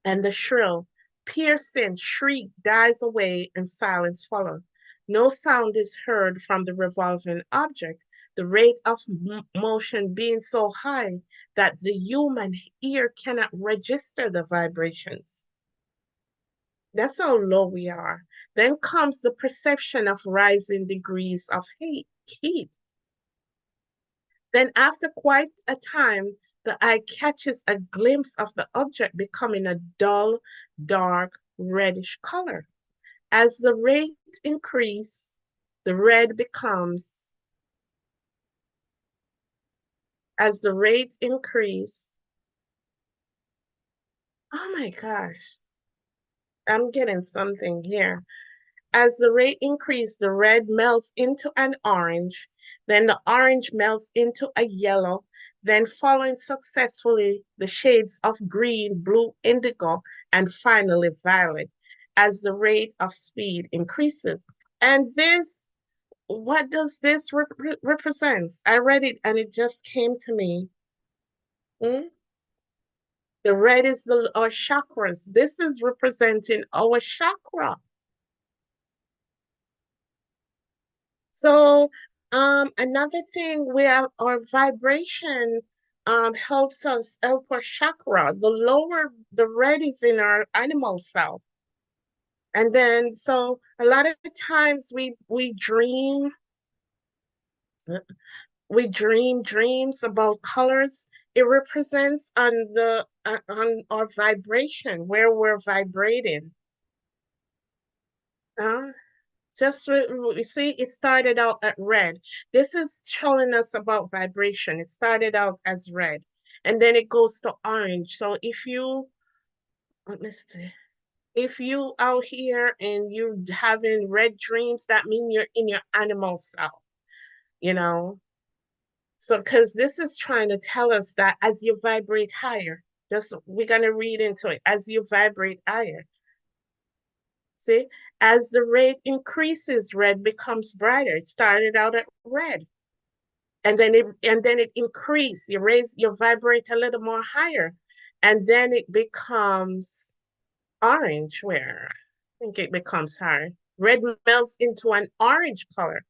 Speaker 1: and the shrill, piercing shriek dies away and silence follows. No sound is heard from the revolving object, the rate of motion being so high that the human ear cannot register the vibrations. That's how low we are. Then comes the perception of rising degrees of heat. Then, after quite a time, the eye catches a glimpse of the object becoming a dull, dark, reddish color. As the rate increases, the red becomes, as the rate increase, oh my gosh, I'm getting something here. As the rate increases, the red melts into an orange, then the orange melts into a yellow, then following successfully the shades of green, blue, indigo, and finally violet as the rate of speed increases. And this, what does this represent? I read it and it just came to me. Hmm? The red is our chakras. This is representing our chakra. So another thing where our vibration help our chakra. The lower the red is in our animal self. And then so a lot of times we dream dreams about colors. It represents on our vibration where we're vibrating. Uh, you see, it started out at red. This is showing us about vibration. It started out as red, and then it goes to orange. So let me see. If you out here and you having red dreams, that means you're in your animal self, you know. So, because this is trying to tell us that as you vibrate higher, just we're gonna read into it. As you vibrate higher, see, as the rate increases, red becomes brighter. It started out at red, and then it increase. You vibrate a little more higher, and then it becomes orange. Where I think it becomes higher. Red melts into an orange color,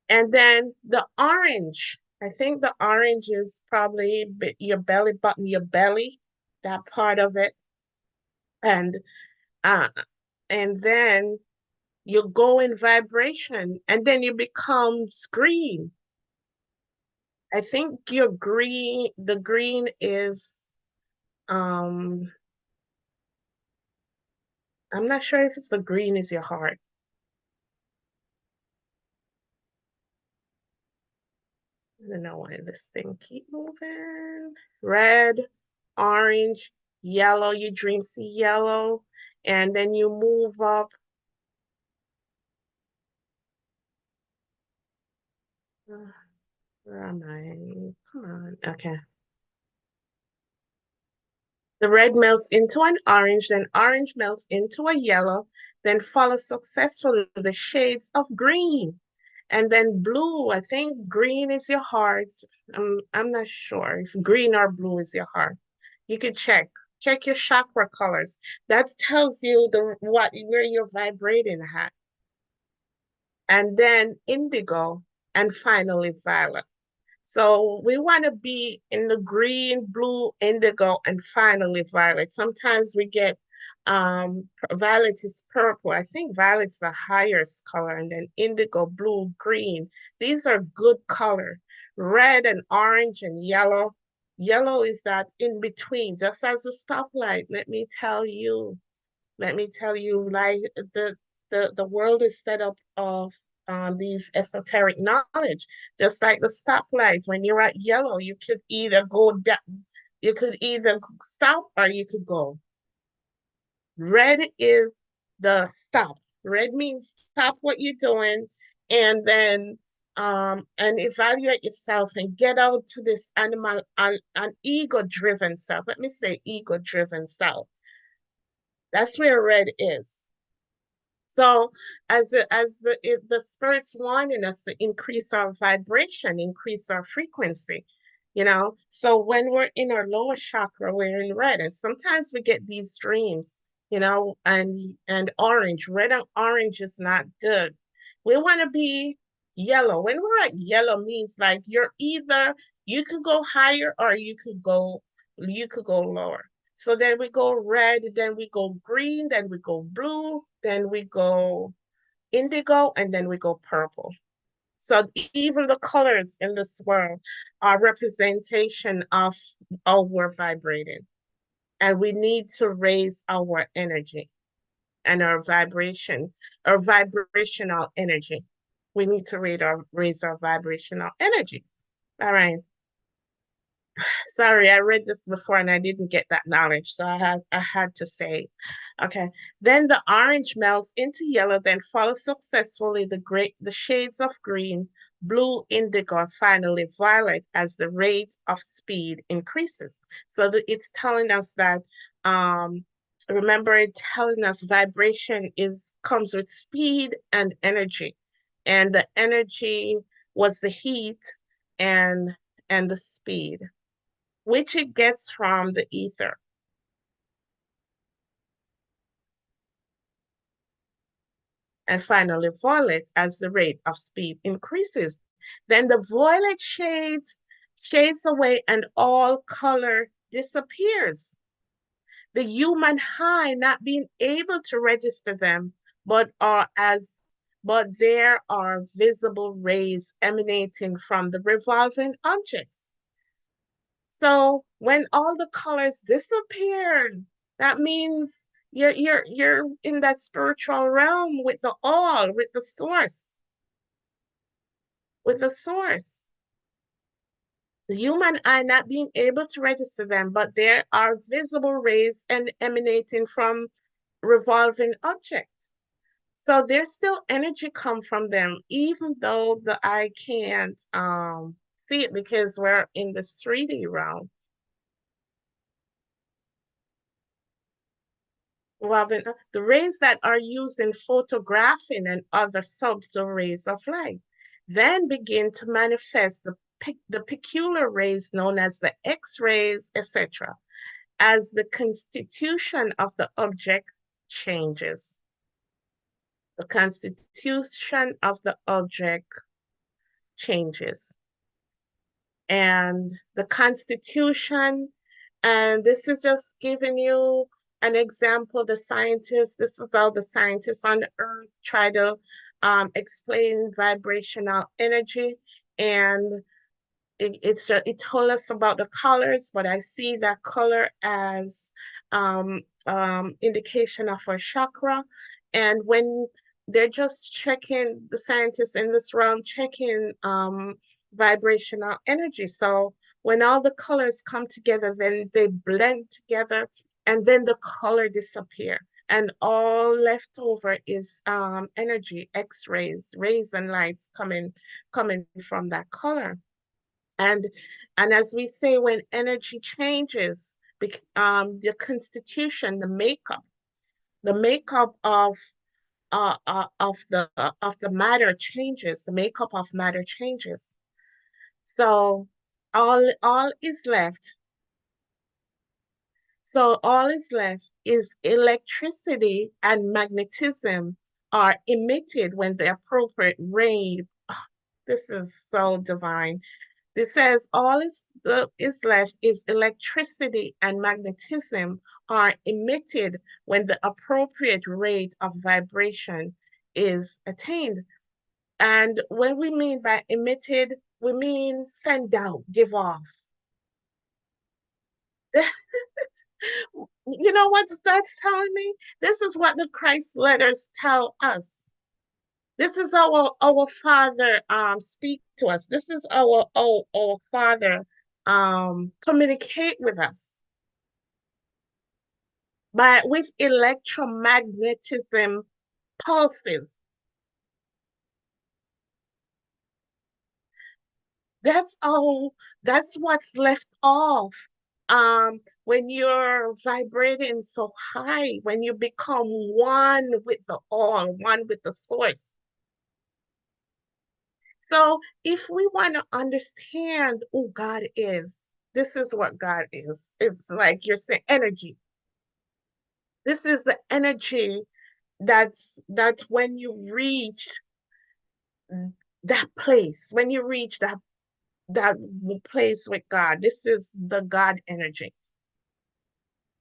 Speaker 1: and then the orange. I think the orange is probably your belly button, your belly, that part of it, and uh, and then you go in vibration and then you become green. I think the green is, um, I'm not sure if it's the green is your heart. I don't know why this thing keep moving. Red, orange, yellow, you dream see yellow, and then you move up. Where am I? Come on. Okay. The red melts into an orange, then orange melts into a yellow, then follows successfully the shades of green. And then blue, I think green is your heart. I'm not sure if green or blue is your heart. You could check. Check your chakra colors. That tells you where you're vibrating at. And then indigo, and finally violet. So we want to be in the green, blue, indigo, and finally violet. Sometimes we get violet is purple. I think violet's the highest color, and then indigo, blue, green. These are good color. Red and orange and yellow. Yellow is that in between, just as a stoplight. Let me tell you, like the world is set up of these esoteric knowledge, just like the stoplight. When you're at yellow, you could either go down, you could either stop or you could go. Red is the stop. Red means stop what you're doing and evaluate yourself and get out to this an ego-driven self. Let me say ego-driven self. That's where red is. So the spirit's wanting us to increase our vibration, increase our frequency, you know. So when we're in our lower chakra, we're in red, and sometimes we get these dreams, you know, and orange. Red and orange is not good. We want to be yellow. When we're at yellow means like you could go higher or you could go lower. So then we go red, then we go green, then we go blue, then we go indigo, and then we go purple. So even the colors in this world are representation of how we're vibrating. And we need to raise our energy and our vibrational energy. We need to raise our vibrational energy. All right. Sorry, I read this before and I didn't get that knowledge, so I had to say. Okay. Then the orange melts into yellow, then follows successfully the shades of green, blue, indigo, and finally violet as the rate of speed increases. So it's telling us that remember it telling us vibration comes with speed and energy. And the energy was the heat and the speed, which it gets from the ether. And finally violet as the rate of speed increases. Then the violet shades away and all color disappears. The human eye not being able to register them, but there are visible rays emanating from the revolving objects. So when all the colors disappeared, that means you're in that spiritual realm with the all, with the source, with the source. The human eye not being able to register them, but there are visible rays and emanating from revolving objects. So there's still energy come from them, even though the eye can't see it because we're in this 3D realm. Well, the rays that are used in photographing and other subtle rays of light then begin to manifest the peculiar rays known as the X-rays, etc., as the constitution of the object changes. The constitution of the object changes. And the constitution, and this is just giving you an example. This is how the scientists on Earth try to explain vibrational energy. And it told us about the colors, but I see that color as indication of our chakra. And when they're just checking, the scientists in this realm checking vibrational energy. So when all the colors come together, then they blend together, and then the color disappear. And all left over is energy, X-rays, rays and lights coming from that color. And as we say, when energy changes, the constitution, the makeup of the matter changes. The makeup of matter changes. So all is left. So all is left is electricity and magnetism are emitted when the appropriate ray. This is so divine. This says all is left is electricity and magnetism are emitted when the appropriate rate of vibration is attained. And when we mean by emitted, we mean send out, give off. You know what that's telling me? This is what the Christ letters tell us. This is our Father speak to us. This is our Father communicate with us with electromagnetism pulses. That's what's left off. When you're vibrating so high, when you become one with the all, one with the source. So if we want to understand who God is, this is what God is. It's like you're saying energy. This is the energy that when you reach that place, when you reach that place with God, this is the God energy.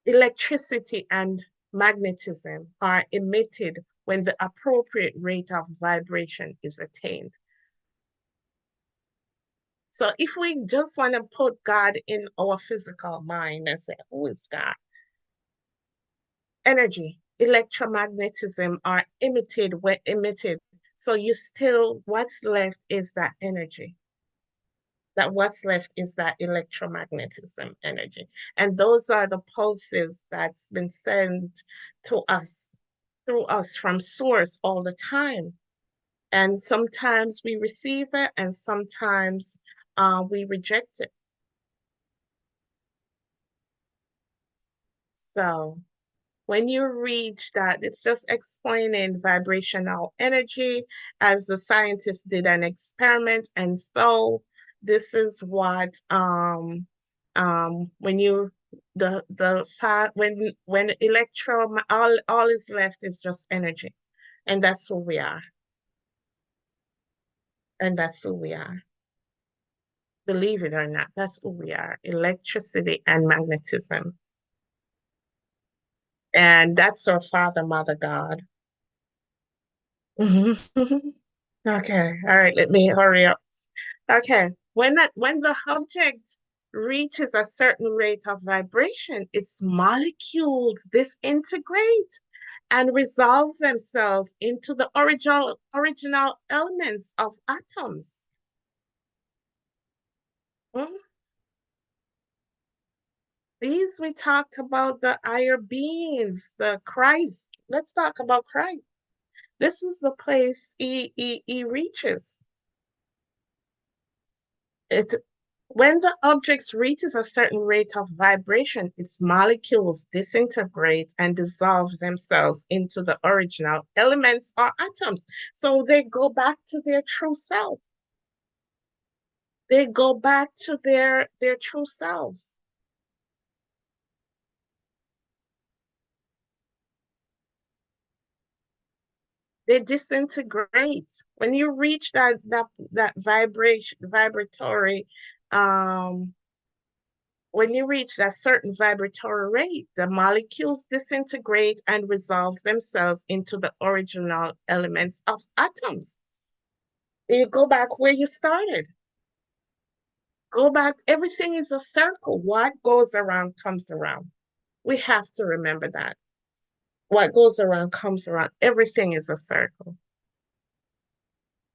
Speaker 1: Electricity and magnetism are emitted when the appropriate rate of vibration is attained. So if we just want to put God in our physical mind and say, who is God? Energy, electromagnetism are emitted. So what's left is that energy. that what's left is that electromagnetism energy. And those are the pulses that's been sent to us through us from source all the time. And sometimes we receive it and sometimes we reject it. So when you reach that, it's just explaining vibrational energy as the scientists did an experiment. And so this is what when you the fact when electro all is left is just energy. And that's who we are. And that's who we are. Believe it or not, that's who we are. Electricity and magnetism. And that's our Father, Mother, God. Okay, all right, let me hurry up. Okay, when the object reaches a certain rate of vibration, its molecules disintegrate and resolve themselves into the original elements of atoms. Mhm. These we talked about the higher beings, the Christ. Let's talk about Christ. This is the place he reaches. It's when the object reaches a certain rate of vibration, its molecules disintegrate and dissolve themselves into the original elements or atoms. So they go back to their true self. They go back to their true selves. They disintegrate. When you reach that vibration vibratory um when you reach that certain vibratory rate, the molecules disintegrate and resolve themselves into the original elements of atoms. You go back where you started. Go back. Everything is a circle. What goes around comes around. We have to remember that. What goes around comes around. Everything is a circle.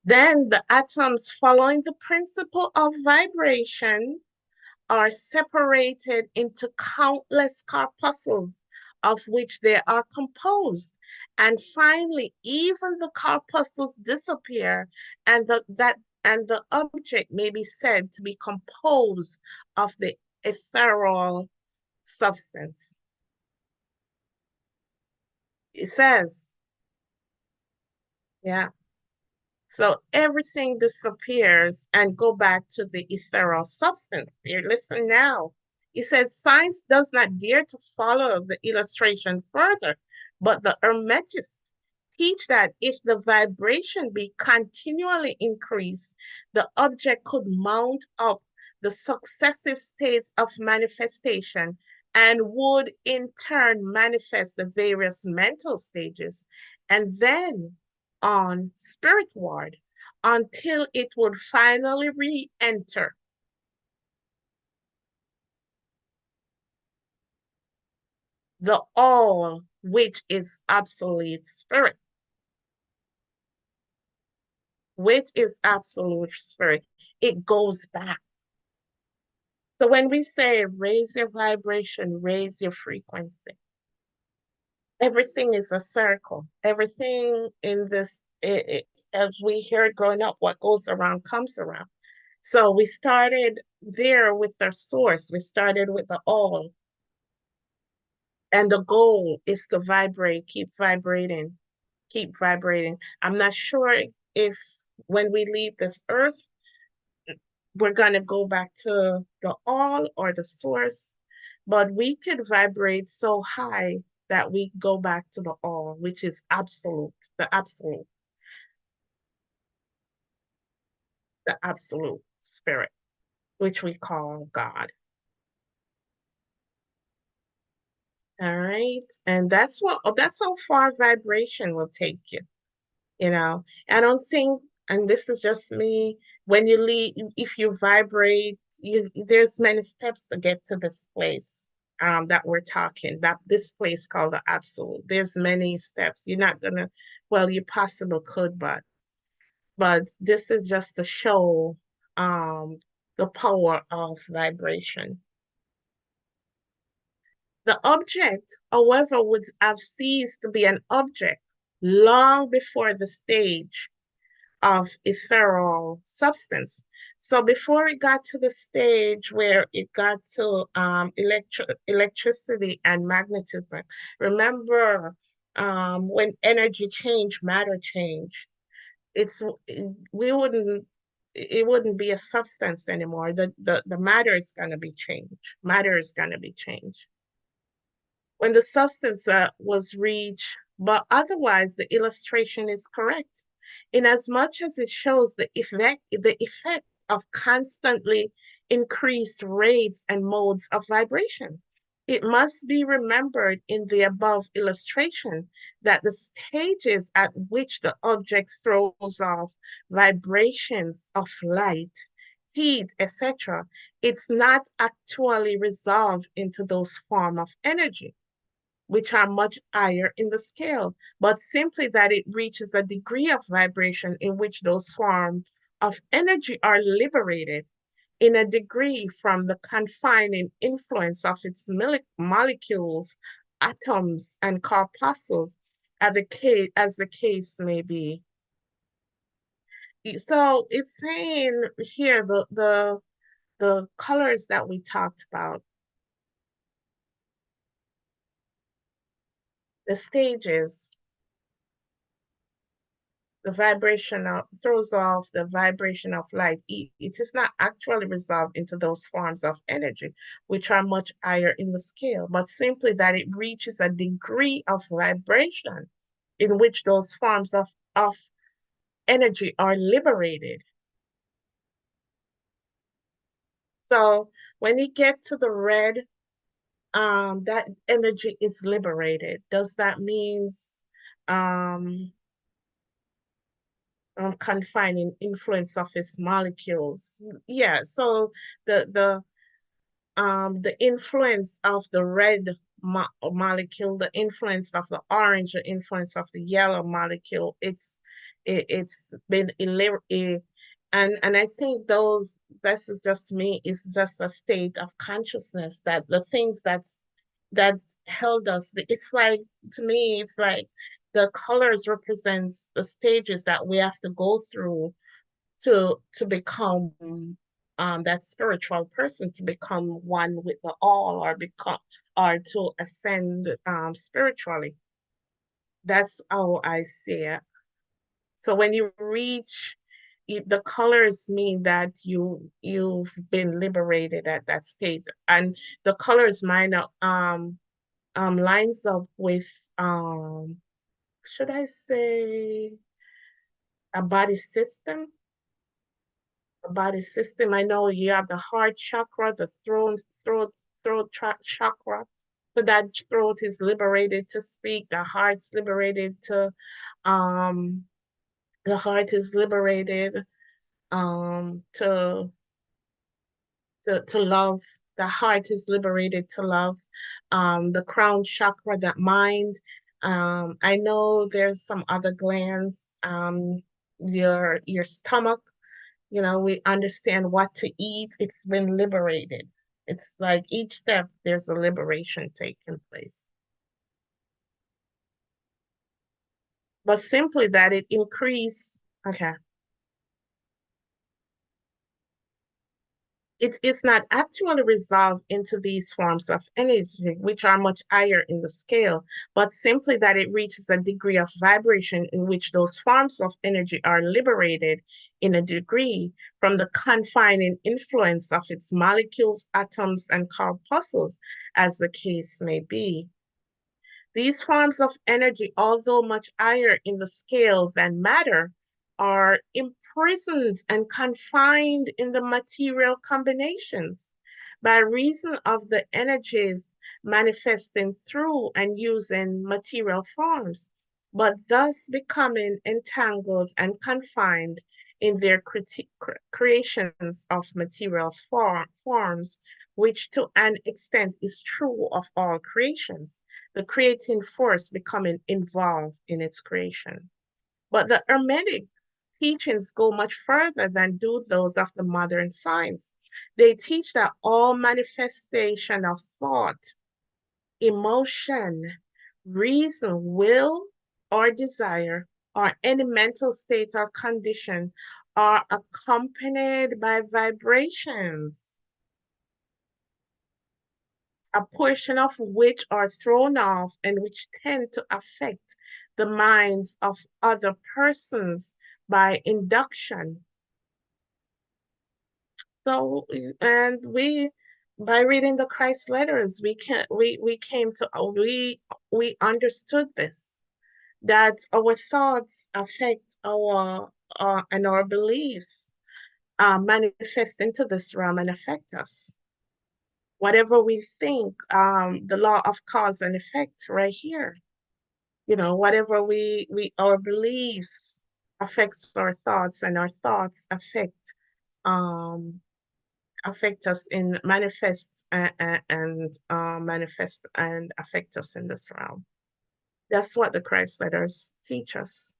Speaker 1: Then the atoms, following the principle of vibration, are separated into countless corpuscles of which they are composed. And finally, even the corpuscles disappear, and the object may be said to be composed of the ethereal substance. It says, yeah. So everything disappears and go back to the ethereal substance. Here, listen now. He said science does not dare to follow the illustration further, but the Hermetists teach that if the vibration be continually increased, the object could mount up the successive states of manifestation and would in turn manifest the various mental stages and then on spiritward until it would finally re-enter the all which is absolute spirit, which is absolute spirit. It goes back. So when we say raise your vibration, raise your frequency, everything is a circle. Everything in this, as we heard growing up, what goes around comes around. So we started there with our source. We started with the all. And the goal is to vibrate, keep vibrating, keep vibrating. I'm not sure if when we leave this earth, we're going to go back to the all or the source, but we could vibrate so high that we go back to the all, which is the absolute spirit, which we call God. All right. And that's how far vibration will take you. You know, I don't think, and this is just me, when you leave, if you vibrate, there's many steps to get to this place that we're talking, that this place called the absolute. There's many steps. You're not gonna, well, you possibly could, but this is just to show um the power of vibration. The object, however, would have ceased to be an object long before the stage of ethereal substance. So before it got to the stage where it got to electricity and magnetism, remember when energy change, matter change, it's we wouldn't it wouldn't be a substance anymore. The matter is going to be changed. Matter is going to be changed when the substance was reached, but otherwise the illustration is correct, inasmuch as it shows the effect of constantly increased rates and modes of vibration. It must be remembered in the above illustration that the stages at which the object throws off vibrations of light, heat, etc., it's not actually resolved into those forms of energy which are much higher in the scale, but simply that it reaches a degree of vibration in which those forms of energy are liberated in a degree from the confining influence of its molecules, atoms, and corpuscles, as the case may be. So it's saying here the colors that we talked about, the stages, the vibration of, throws off the vibration of light. It is not actually resolved into those forms of energy, which are much higher in the scale, but simply that it reaches a degree of vibration in which those forms of energy are liberated. So when you get to the red, that energy is liberated. Does that mean um, confining influence of its molecules? Yeah, so the influence of the red molecule, the influence of the orange, the influence of the yellow molecule, it's been and I think those, this is just me, is just a state of consciousness that the things that held us, it's like, to me, it's like the colors represents the stages that we have to go through to become that spiritual person, to become one with the all, or become, or to ascend spiritually. That's how I see it. So when you reach, the colors mean that you've been liberated at that state, and the colors lines up with should I say a body system? A body system. I know you have the heart chakra, the throat chakra. So that throat is liberated to speak. Um, the heart is liberated to love. The heart is liberated to love. The crown chakra, that mind. I know there's some other glands. Your stomach. We understand what to eat. It's been liberated. It's like each step, there's a liberation taking place. But simply that it increase, okay. It is not actually resolved into these forms of energy, which are much higher in the scale, but simply that it reaches a degree of vibration in which those forms of energy are liberated in a degree from the confining influence of its molecules, atoms, and corpuscles, as the case may be. These forms of energy, although much higher in the scale than matter, are imprisoned and confined in the material combinations by reason of the energies manifesting through and using material forms, but thus becoming entangled and confined in their creations of material forms, which to an extent is true of all creations, the creating force becoming involved in its creation. But the Hermetic teachings go much further than do those of the modern science, They teach that all manifestation of thought, emotion, reason, will, or desire, or any mental state or condition are accompanied by vibrations, a portion of which are thrown off and which tend to affect the minds of other persons by induction. So, and we, by reading the Christ letters, we came to we understood this, that our thoughts affect our and our beliefs manifest into this realm and affect us. Whatever we think, the law of cause and effect right here. You know, whatever we our beliefs affects our thoughts, and our thoughts um affect us in manifest and manifest and affect us in this realm. That's what the Christ letters teach us.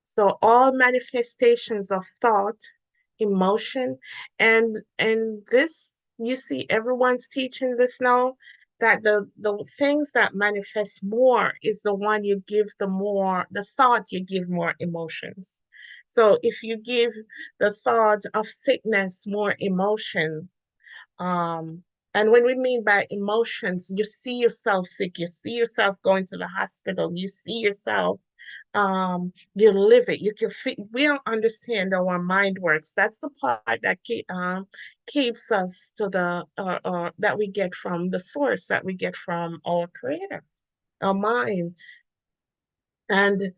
Speaker 1: So all manifestations of thought, emotion, and this, you see, everyone's teaching this now, that the things that manifest more is the one you give the more, the thought you give more emotions. So if you give the thought of sickness more emotions, um, and when we mean by emotions, you see yourself sick, you see yourself going to the hospital, you see yourself, you live it, you can feel, we don't understand how our mind works. That's the part that keeps us to the that we get from the source, that we get from our creator, our mind. And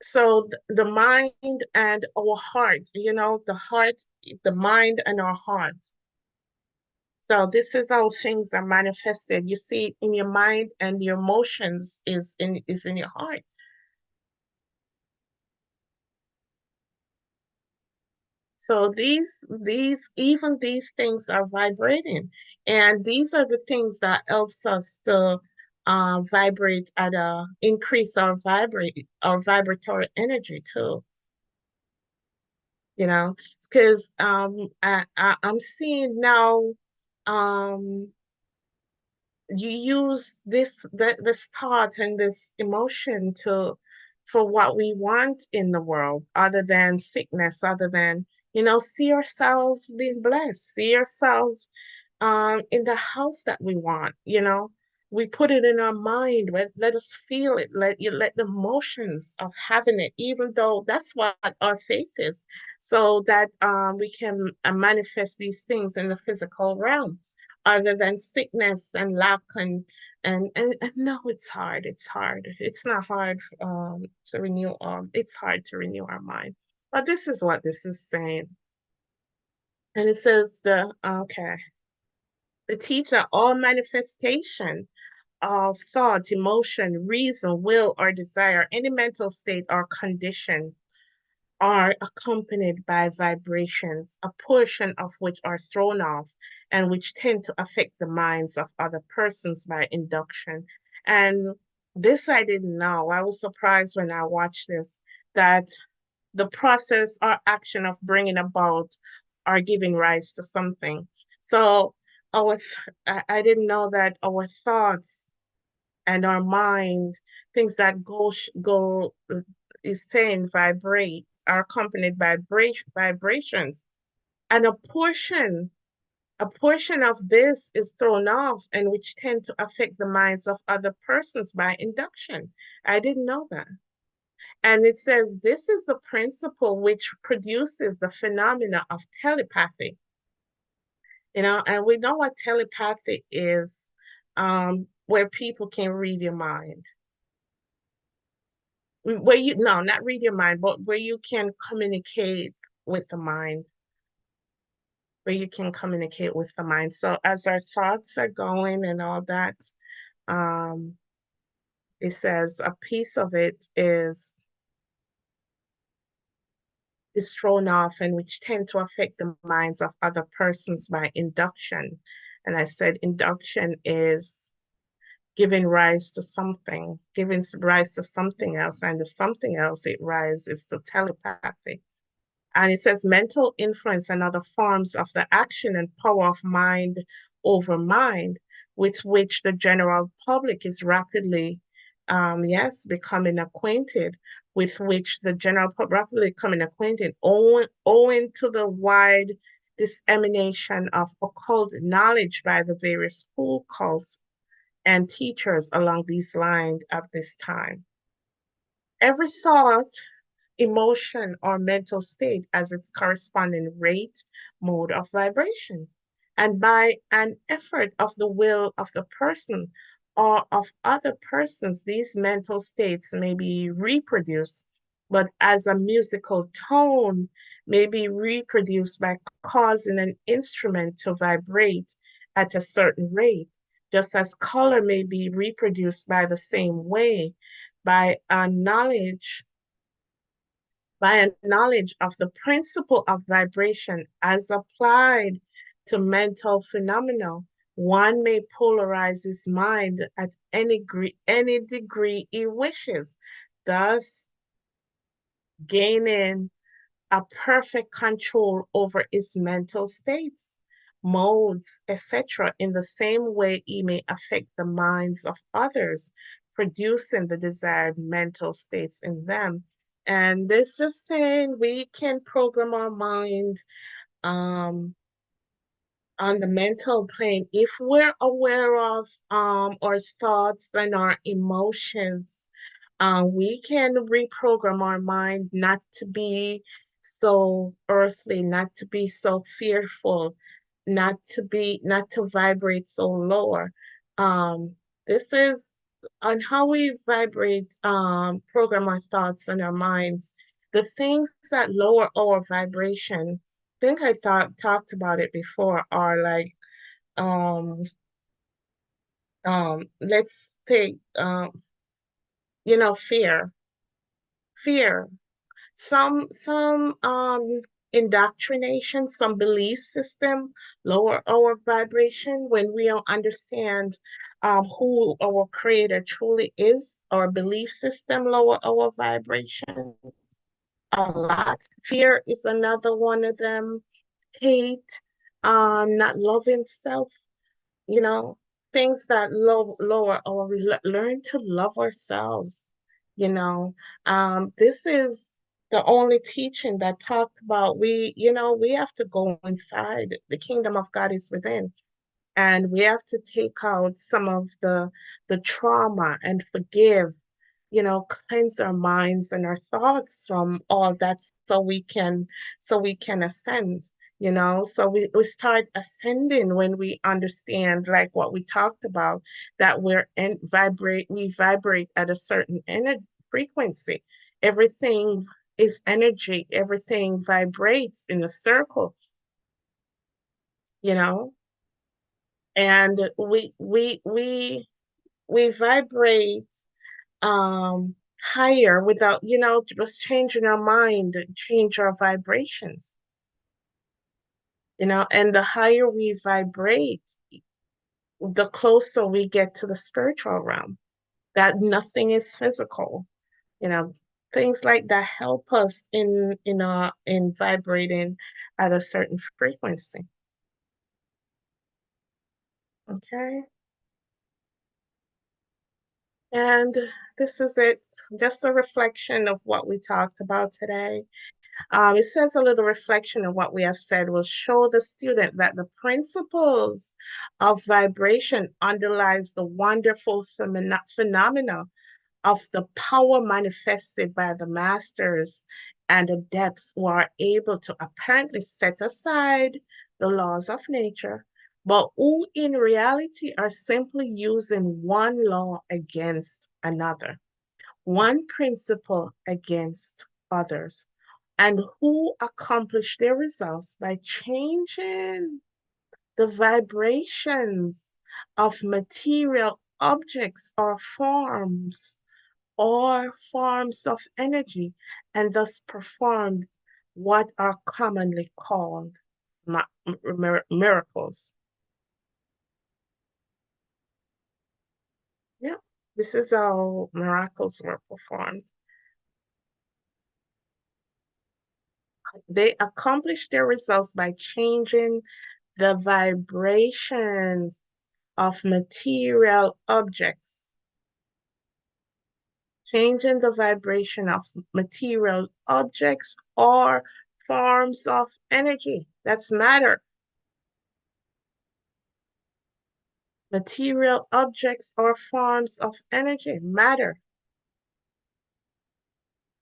Speaker 1: so the mind and our heart, you know, the heart, the mind and our heart. So this is how things are manifested. You see it in your mind, and your emotions is in your heart. So even these things are vibrating, and these are the things that helps us to vibrate at a increase our vibratory energy too. You know, because I'm seeing now, um you use this thought and this emotion to for what we want in the world, other than sickness, other than, you know, see ourselves being blessed, see ourselves in the house that we want, you know. We put it in our mind, let us feel it, let the emotions of having it, even though that's what our faith is, so that we can manifest these things in the physical realm, other than sickness and lack and no, it's hard. It's hard. It's not hard to renew it's hard to renew our mind. But this is what this is saying. And it says the teacher, all manifestation of thought, emotion, reason, will, or desire, any mental state or condition are accompanied by vibrations, a portion of which are thrown off and which tend to affect the minds of other persons by induction. And this I didn't know. I was surprised when I watched this, that the process or action of bringing about or giving rise to something. So I didn't know that our thoughts and our mind, things that go is saying vibrate, are accompanied by vibrations, and a portion of this is thrown off, and which tend to affect the minds of other persons by induction. I didn't know that. And it says this is the principle which produces the phenomena of telepathy. You know, and we know what telepathy is, where people can read your mind. Where you, no, not read your mind, but where you can communicate with the mind, where you can communicate with the mind. So as our thoughts are going and all that, um, it says a piece of it is thrown off, and which tend to affect the minds of other persons by induction. And I said induction is giving rise to something else, and the something else it rises to telepathy. And it says mental influence and other forms of the action and power of mind over mind, with which the general public is rapidly, yes, becoming acquainted, with which the general public rapidly becoming acquainted, owing to the wide dissemination of occult knowledge by the various school cults and teachers along these lines at this time. Every thought, emotion, or mental state as its corresponding rate, mode of vibration. And by an effort of the will of the person or of other persons, these mental states may be reproduced, but as a musical tone may be reproduced by causing an instrument to vibrate at a certain rate, just as color may be reproduced by the same way, by a knowledge of the principle of vibration as applied to mental phenomena, one may polarize his mind at any degree he wishes, thus gaining a perfect control over his mental states, modes, etc., in the same way he may affect the minds of others, producing the desired mental states in them. And this just saying we can program our mind um, on the mental plane if we're aware of our thoughts and our emotions. We can reprogram our mind not to be so earthly, not to be so fearful, not to vibrate so lower. This is on how we vibrate, program our thoughts and our minds. The things that lower our vibration, I think I talked about it before, are like um let's take fear. Fear. Some indoctrination, some belief system lower our vibration when we don't understand who our creator truly is. Our belief system lower our vibration a lot. Fear is another one of them. Hate, not loving self, you know, things that lower our, we learn to love ourselves, you know. This is the only teaching that talked about we have to go inside. The kingdom of God is within. And we have to take out some of the trauma and forgive, cleanse our minds and our thoughts from all that so we can ascend, so we start ascending when we understand, like what we talked about, that we vibrate at a certain energy frequency. Everything is energy, everything vibrates in a circle, you know and we vibrate higher without, just changing our mind, change our vibrations, and the higher we vibrate, the closer we get to the spiritual realm, that nothing is physical, you know, things like that help us in vibrating at a certain frequency. Okay. And this is it, just a reflection of what we talked about today. It says a little reflection of what we have said will show the student that the principles of vibration underlies the wonderful phenomena of the power manifested by the masters and adepts who are able to apparently set aside the laws of nature, but who in reality are simply using one law against another, one principle against others, and who accomplish their results by changing the vibrations of material objects or forms of energy, and thus perform what are commonly called miracles. Yeah, this is how miracles were performed. They accomplish their results by changing the vibrations of material objects. Changing the vibration of material objects or forms of energy. That's matter. Material objects or forms of energy, matter.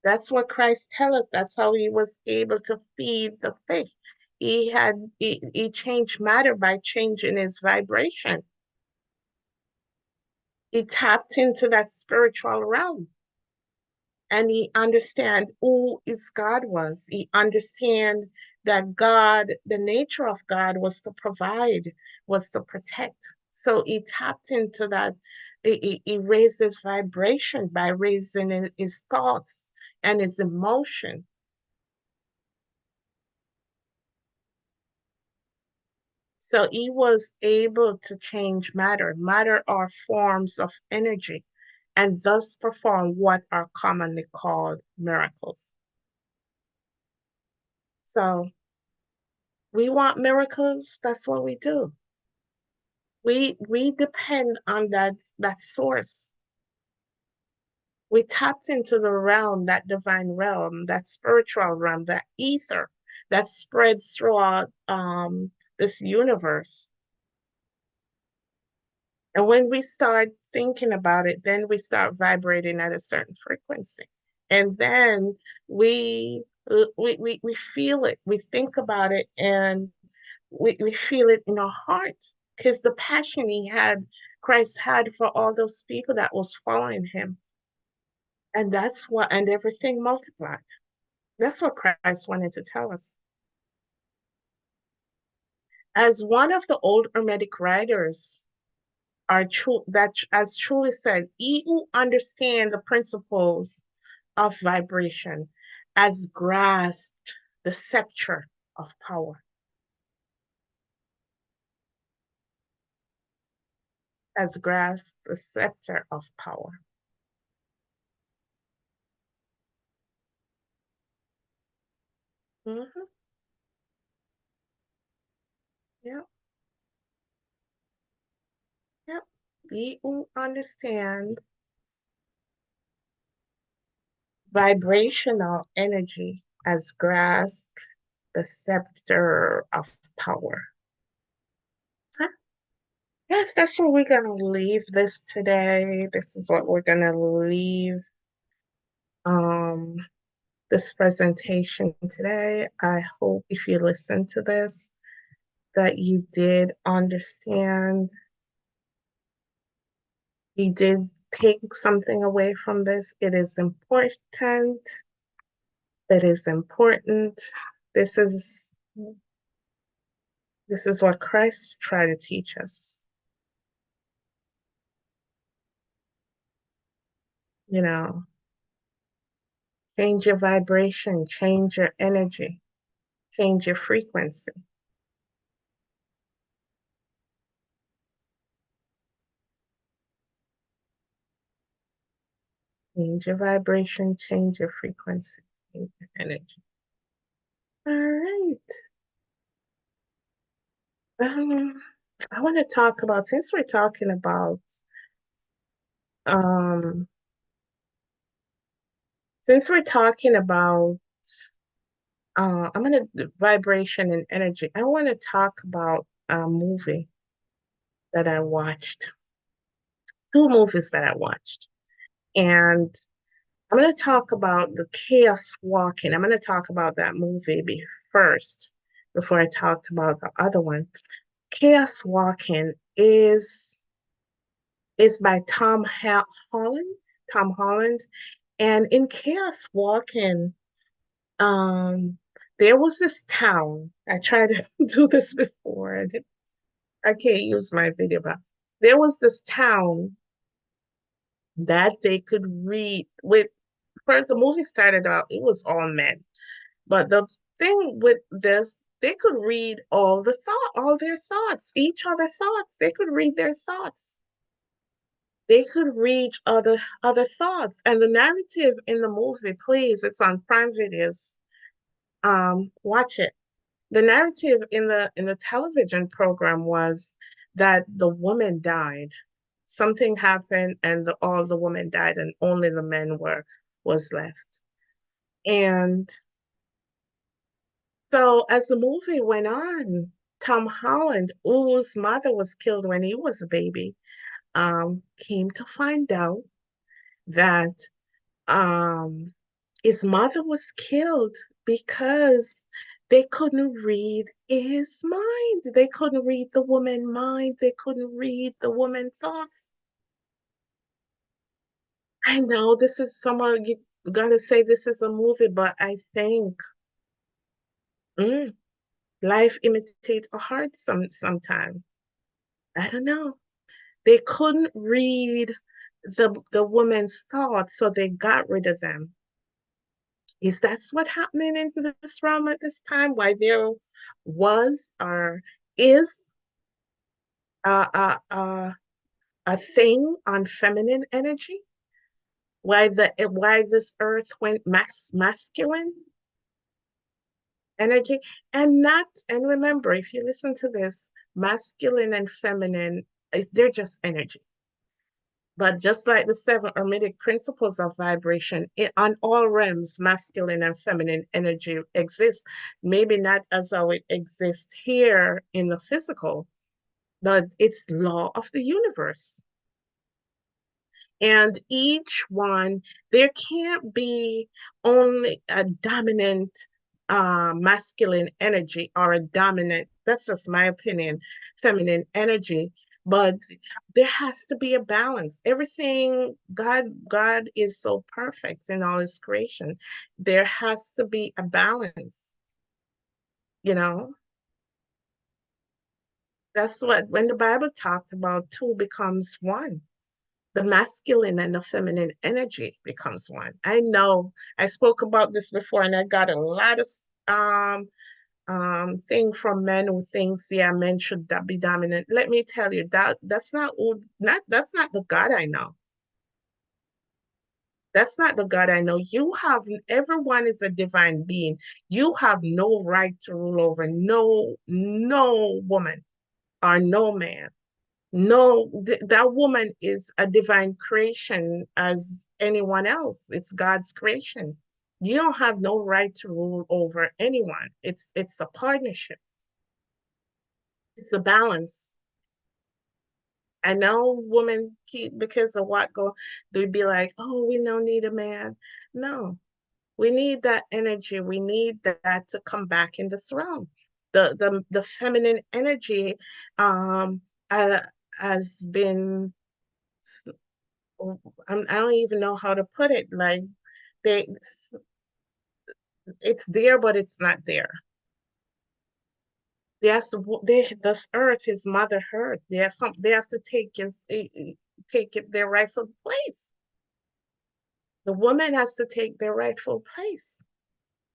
Speaker 1: That's what Christ tells us. That's how he was able to feed the fish. He changed matter by changing his vibration. He tapped into that spiritual realm and he understand who his God was. He understand that God, the nature of God was to provide, was to protect. So he tapped into that. He raised his vibration by raising his thoughts and his emotion. So he was able to change matter. Matter are forms of energy and thus perform what are commonly called miracles. So we want miracles, that's what we do. We depend on that source. We tapped into the realm, that divine realm, that spiritual realm, that ether that spreads throughout this universe. And when we start thinking about it, then we start vibrating at a certain frequency. And then we feel it, we think about it, and we feel it in our heart. Because the passion Christ had for all those people that was following him. And and everything multiplied. That's what Christ wanted to tell us. As one of the old Hermetic writers are true that as truly said, he who understand the principles of vibration has grasped the scepter of power. Has grasped the scepter of power. Mm-hmm. Yeah, yeah. He who understand vibrational energy has grasped the scepter of power. Huh? Yes, that's what we're gonna leave this today. This is what we're gonna leave um this presentation today. I hope if you listen to this that you did understand, you did take something away from this. It is important. It is important. This is this is what Christ tried to teach us. You know, change your vibration, change your energy, change your frequency. Change your vibration, change your frequency, change your energy. All right. Um, I want to talk about, since we're talking about um since we're talking about I'm gonna vibration and energy. I want to talk about a movie that I watched, two movies that I watched. And I'm gonna talk about the chaos walking. I'm gonna talk about that movie first before I talked about the other one. Chaos Walking is by Holland. Tom Holland. And in Chaos Walking, um, there was this town. I tried to do this before. I can't use my video, but there was this town that they could read with. First, the movie started out, it was all men. But the thing with this, they could read all their thoughts, each other thoughts. They could read their thoughts. They could read other thoughts. And the narrative in the movie, please, it's on Prime Videos. Watch it. The narrative in the television program was that the woman died. Something happened and all the women died and only the men was left. And so as the movie went on, Tom Holland, whose mother was killed when he was a baby, came to find out that um, his mother was killed because they couldn't read his mind. They couldn't read the woman's mind. They couldn't read the woman's thoughts. I know this is someone you gotta say this is a movie, but I think mm, life imitates a heart sometime. I don't know. They couldn't read the woman's thoughts, so they got rid of them. Is that's what happening in this realm at this time? Why there was or is a a thing on feminine energy? Why this earth went masculine energy and not and remember if you listen to this, masculine and feminine, they're just energy. But just like the seven hermetic principles of vibration, on all realms, masculine and feminine energy exists. Maybe not as how it exists here in the physical, but it's law of the universe. And each one, there can't be only a dominant masculine energy or a dominant, that's just my opinion, feminine energy. But there has to be a balance. Everything, God is so perfect in all his creation. There has to be a balance, you know? That's what, when the Bible talked about two becomes one, the masculine and the feminine energy becomes one. I know I spoke about this before and I got a lot of thing from men who thinks yeah men should be dominant. Let me tell you that's not the God I know. That's not the God I know. You have everyone is a divine being. You have no right to rule over no woman or no man. No, that woman is a divine creation as anyone else. It's God's creation. You don't have no right to rule over anyone. It's a partnership. It's a balance. I know women keep because of what go, they'd be like, oh, we don't need a man. No, we need that energy. We need that to come back in this realm. The feminine energy uh, has been I don't even know how to put it. Like they, it's there, but it's not there. Yes, this earth is Mother Earth. They have some. They have to take it their rightful place. The woman has to take their rightful place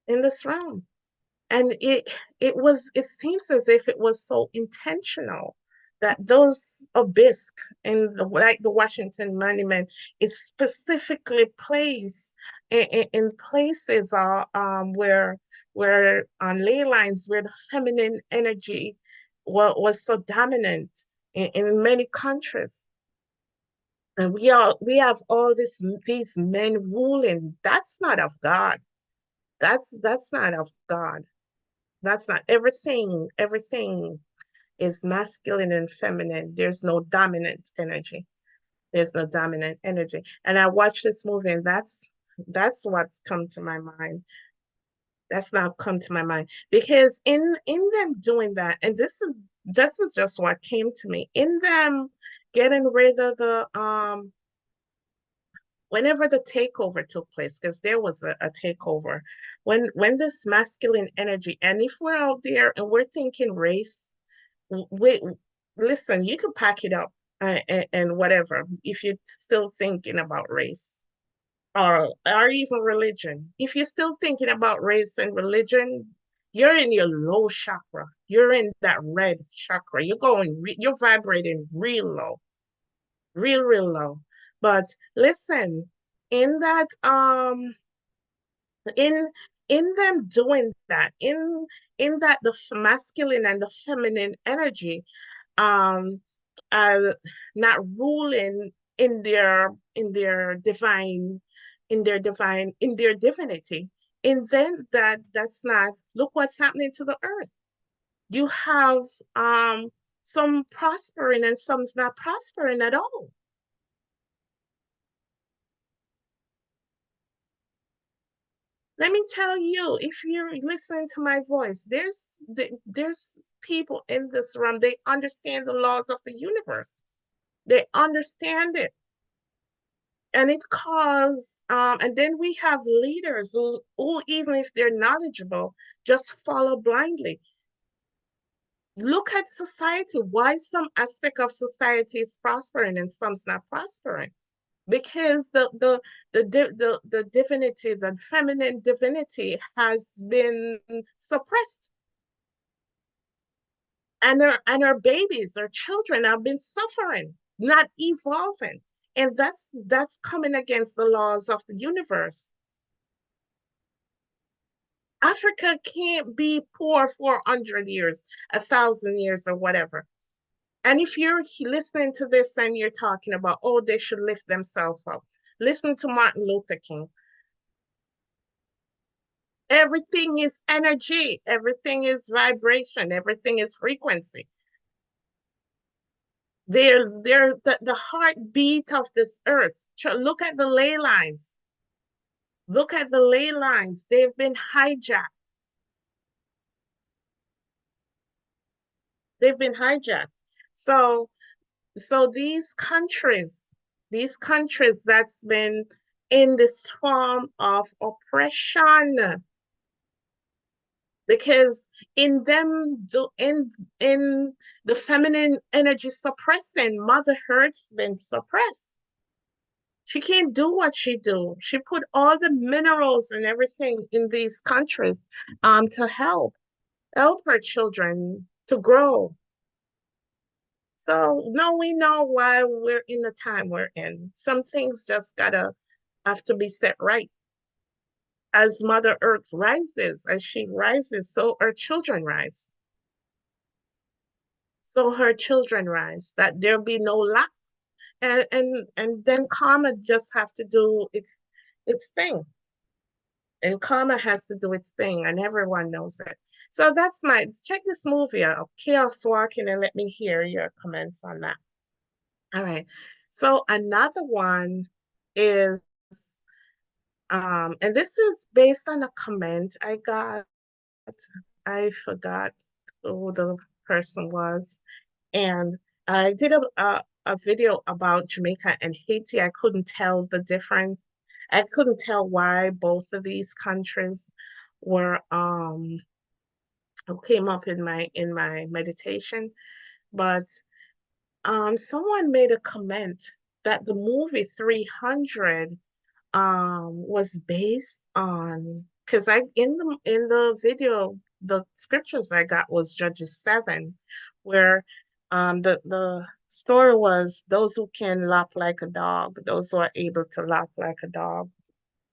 Speaker 1: in this realm. And it seems as if it was so intentional that those obelisk in like the Washington Monument is specifically placed in places where on ley lines where the feminine energy was so dominant in many countries. And we have all these men ruling. That's not of God. That's not of God. That's not everything is masculine and feminine. There's no dominant energy. There's no dominant energy. And I watched this movie and that's what's come to my mind. That's now come to my mind. Because in them doing that, and this is just what came to me, in them getting rid of the whenever the takeover took place, because there was a takeover, when this masculine energy, and if we're out there and we're thinking race, we listen, you can pack it up and whatever if you're still thinking about race or even religion. If you're still thinking about race and religion, you're in your low chakra. You're in that red chakra. You're vibrating real low, real low. But listen, in that in in them doing that, in that the masculine and the feminine energy, um, uh, not ruling in their divinity, and then that's not. Look what's happening to the earth. You have some prospering and some's not prospering at all. Let me tell you, if you're listening to my voice, there's people in this room, they understand the laws of the universe. They understand it. And it's cause and then we have leaders who even if they're knowledgeable, just follow blindly. Look at society. Why some aspect of society is prospering and some's not prospering? Because the divinity, the feminine divinity has been suppressed. And our babies, our children have been suffering, not evolving. And that's coming against the laws of the universe. Africa can't be poor for 100 years, 1,000 years, or whatever. And if you're listening to this and you're talking about, oh, they should lift themselves up, listen to Martin Luther King. Everything is energy, everything is vibration, everything is frequency. They're the heartbeat of this earth. Look at the ley lines. Look at the ley lines. They've been hijacked. They've been hijacked. So so these countries that's been in this form of oppression, because in them in the feminine energy suppressing, Mother Earth's been suppressed. She can't do what she do. She put all the minerals and everything in these countries to help her children to grow. So no, we know why we're in the time we're in. Some things just gotta have to be set right. As Mother Earth rises, as she rises, so our children rise. So her children rise, that there'll be no lack. And then karma just have to do its thing. And karma has to do its thing, and everyone knows it. So that's my check this movie out, Chaos Walking, and let me hear your comments on that. All right. So another one is and this is based on a comment I got. I forgot who the person was. And I did a video about Jamaica and Haiti. I couldn't tell the difference. I couldn't tell why both of these countries were came up in my meditation. But someone made a comment that the movie 300 was based on, because I in the video, the scriptures I got was Judges 7, where the story was those who can lap like a dog, those who are able to lap like a dog,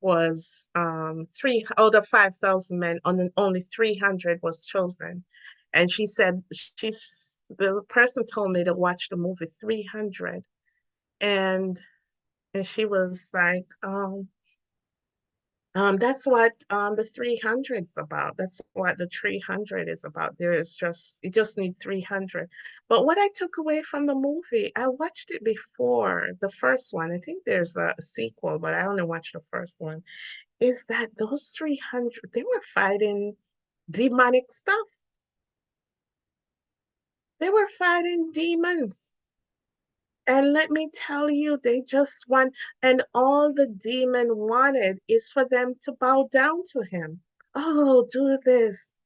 Speaker 1: was three out of 5,000 men, only 300 was chosen. And she said, the person told me to watch the movie 300. And she was like, that's what the 300 is about. That's what the 300 is about. You just need 300. But what I took away from the movie, I watched it before, the first one. I think there's a sequel, but I only watched the first one. Is that those 300, they were fighting demonic stuff. They were fighting demons. And let me tell you, they just want, and all the demon wanted is for them to bow down to him. Oh, do this,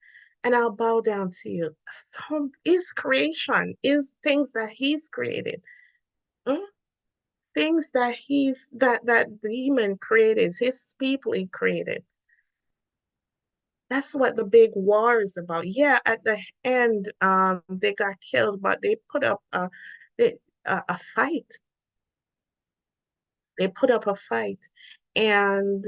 Speaker 1: and I'll bow down to you. Some is creation, is things that he's created. Mm? Things that that demon created, his people he created. That's what the big war is about. Yeah, at the end, they got killed, but they put up they, a fight. They put up a fight, and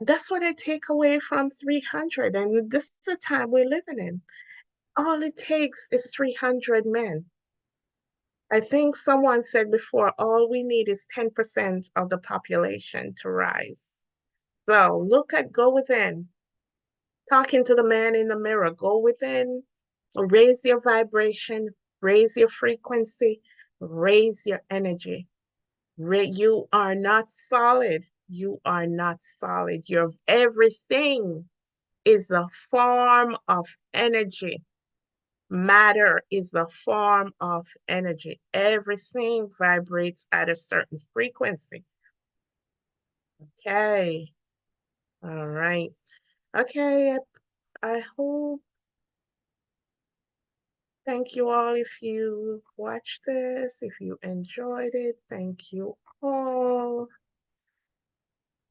Speaker 1: That's what I take away from 300. And this is the time we're living in. All it takes is 300 men. I think someone said before, all we need is 10% of the population to rise. So go within, talking to the man in the mirror, go within, raise your vibration, raise your frequency, raise your energy. You are not solid. You are not solid. Your everything is a form of energy. Matter is a form of energy. Everything vibrates at a certain frequency. Okay. All right. Okay. I hope. Thank you all if you watched this, if you enjoyed it. Thank you all.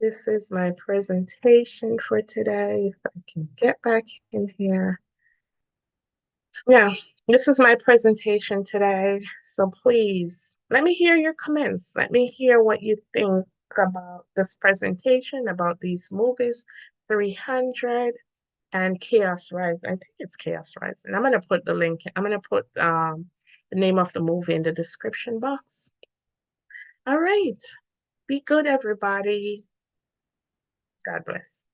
Speaker 1: This is my presentation for today. If I can get back in here. Yeah, this is my presentation today. So please let me hear your comments. Let me hear what you think about this presentation, about these movies, 300 and Chaos Rise. I think it's Chaos Rise. And I'm going to put the link, I'm going to put the name of the movie in the description box. All right. Be good, everybody. God bless.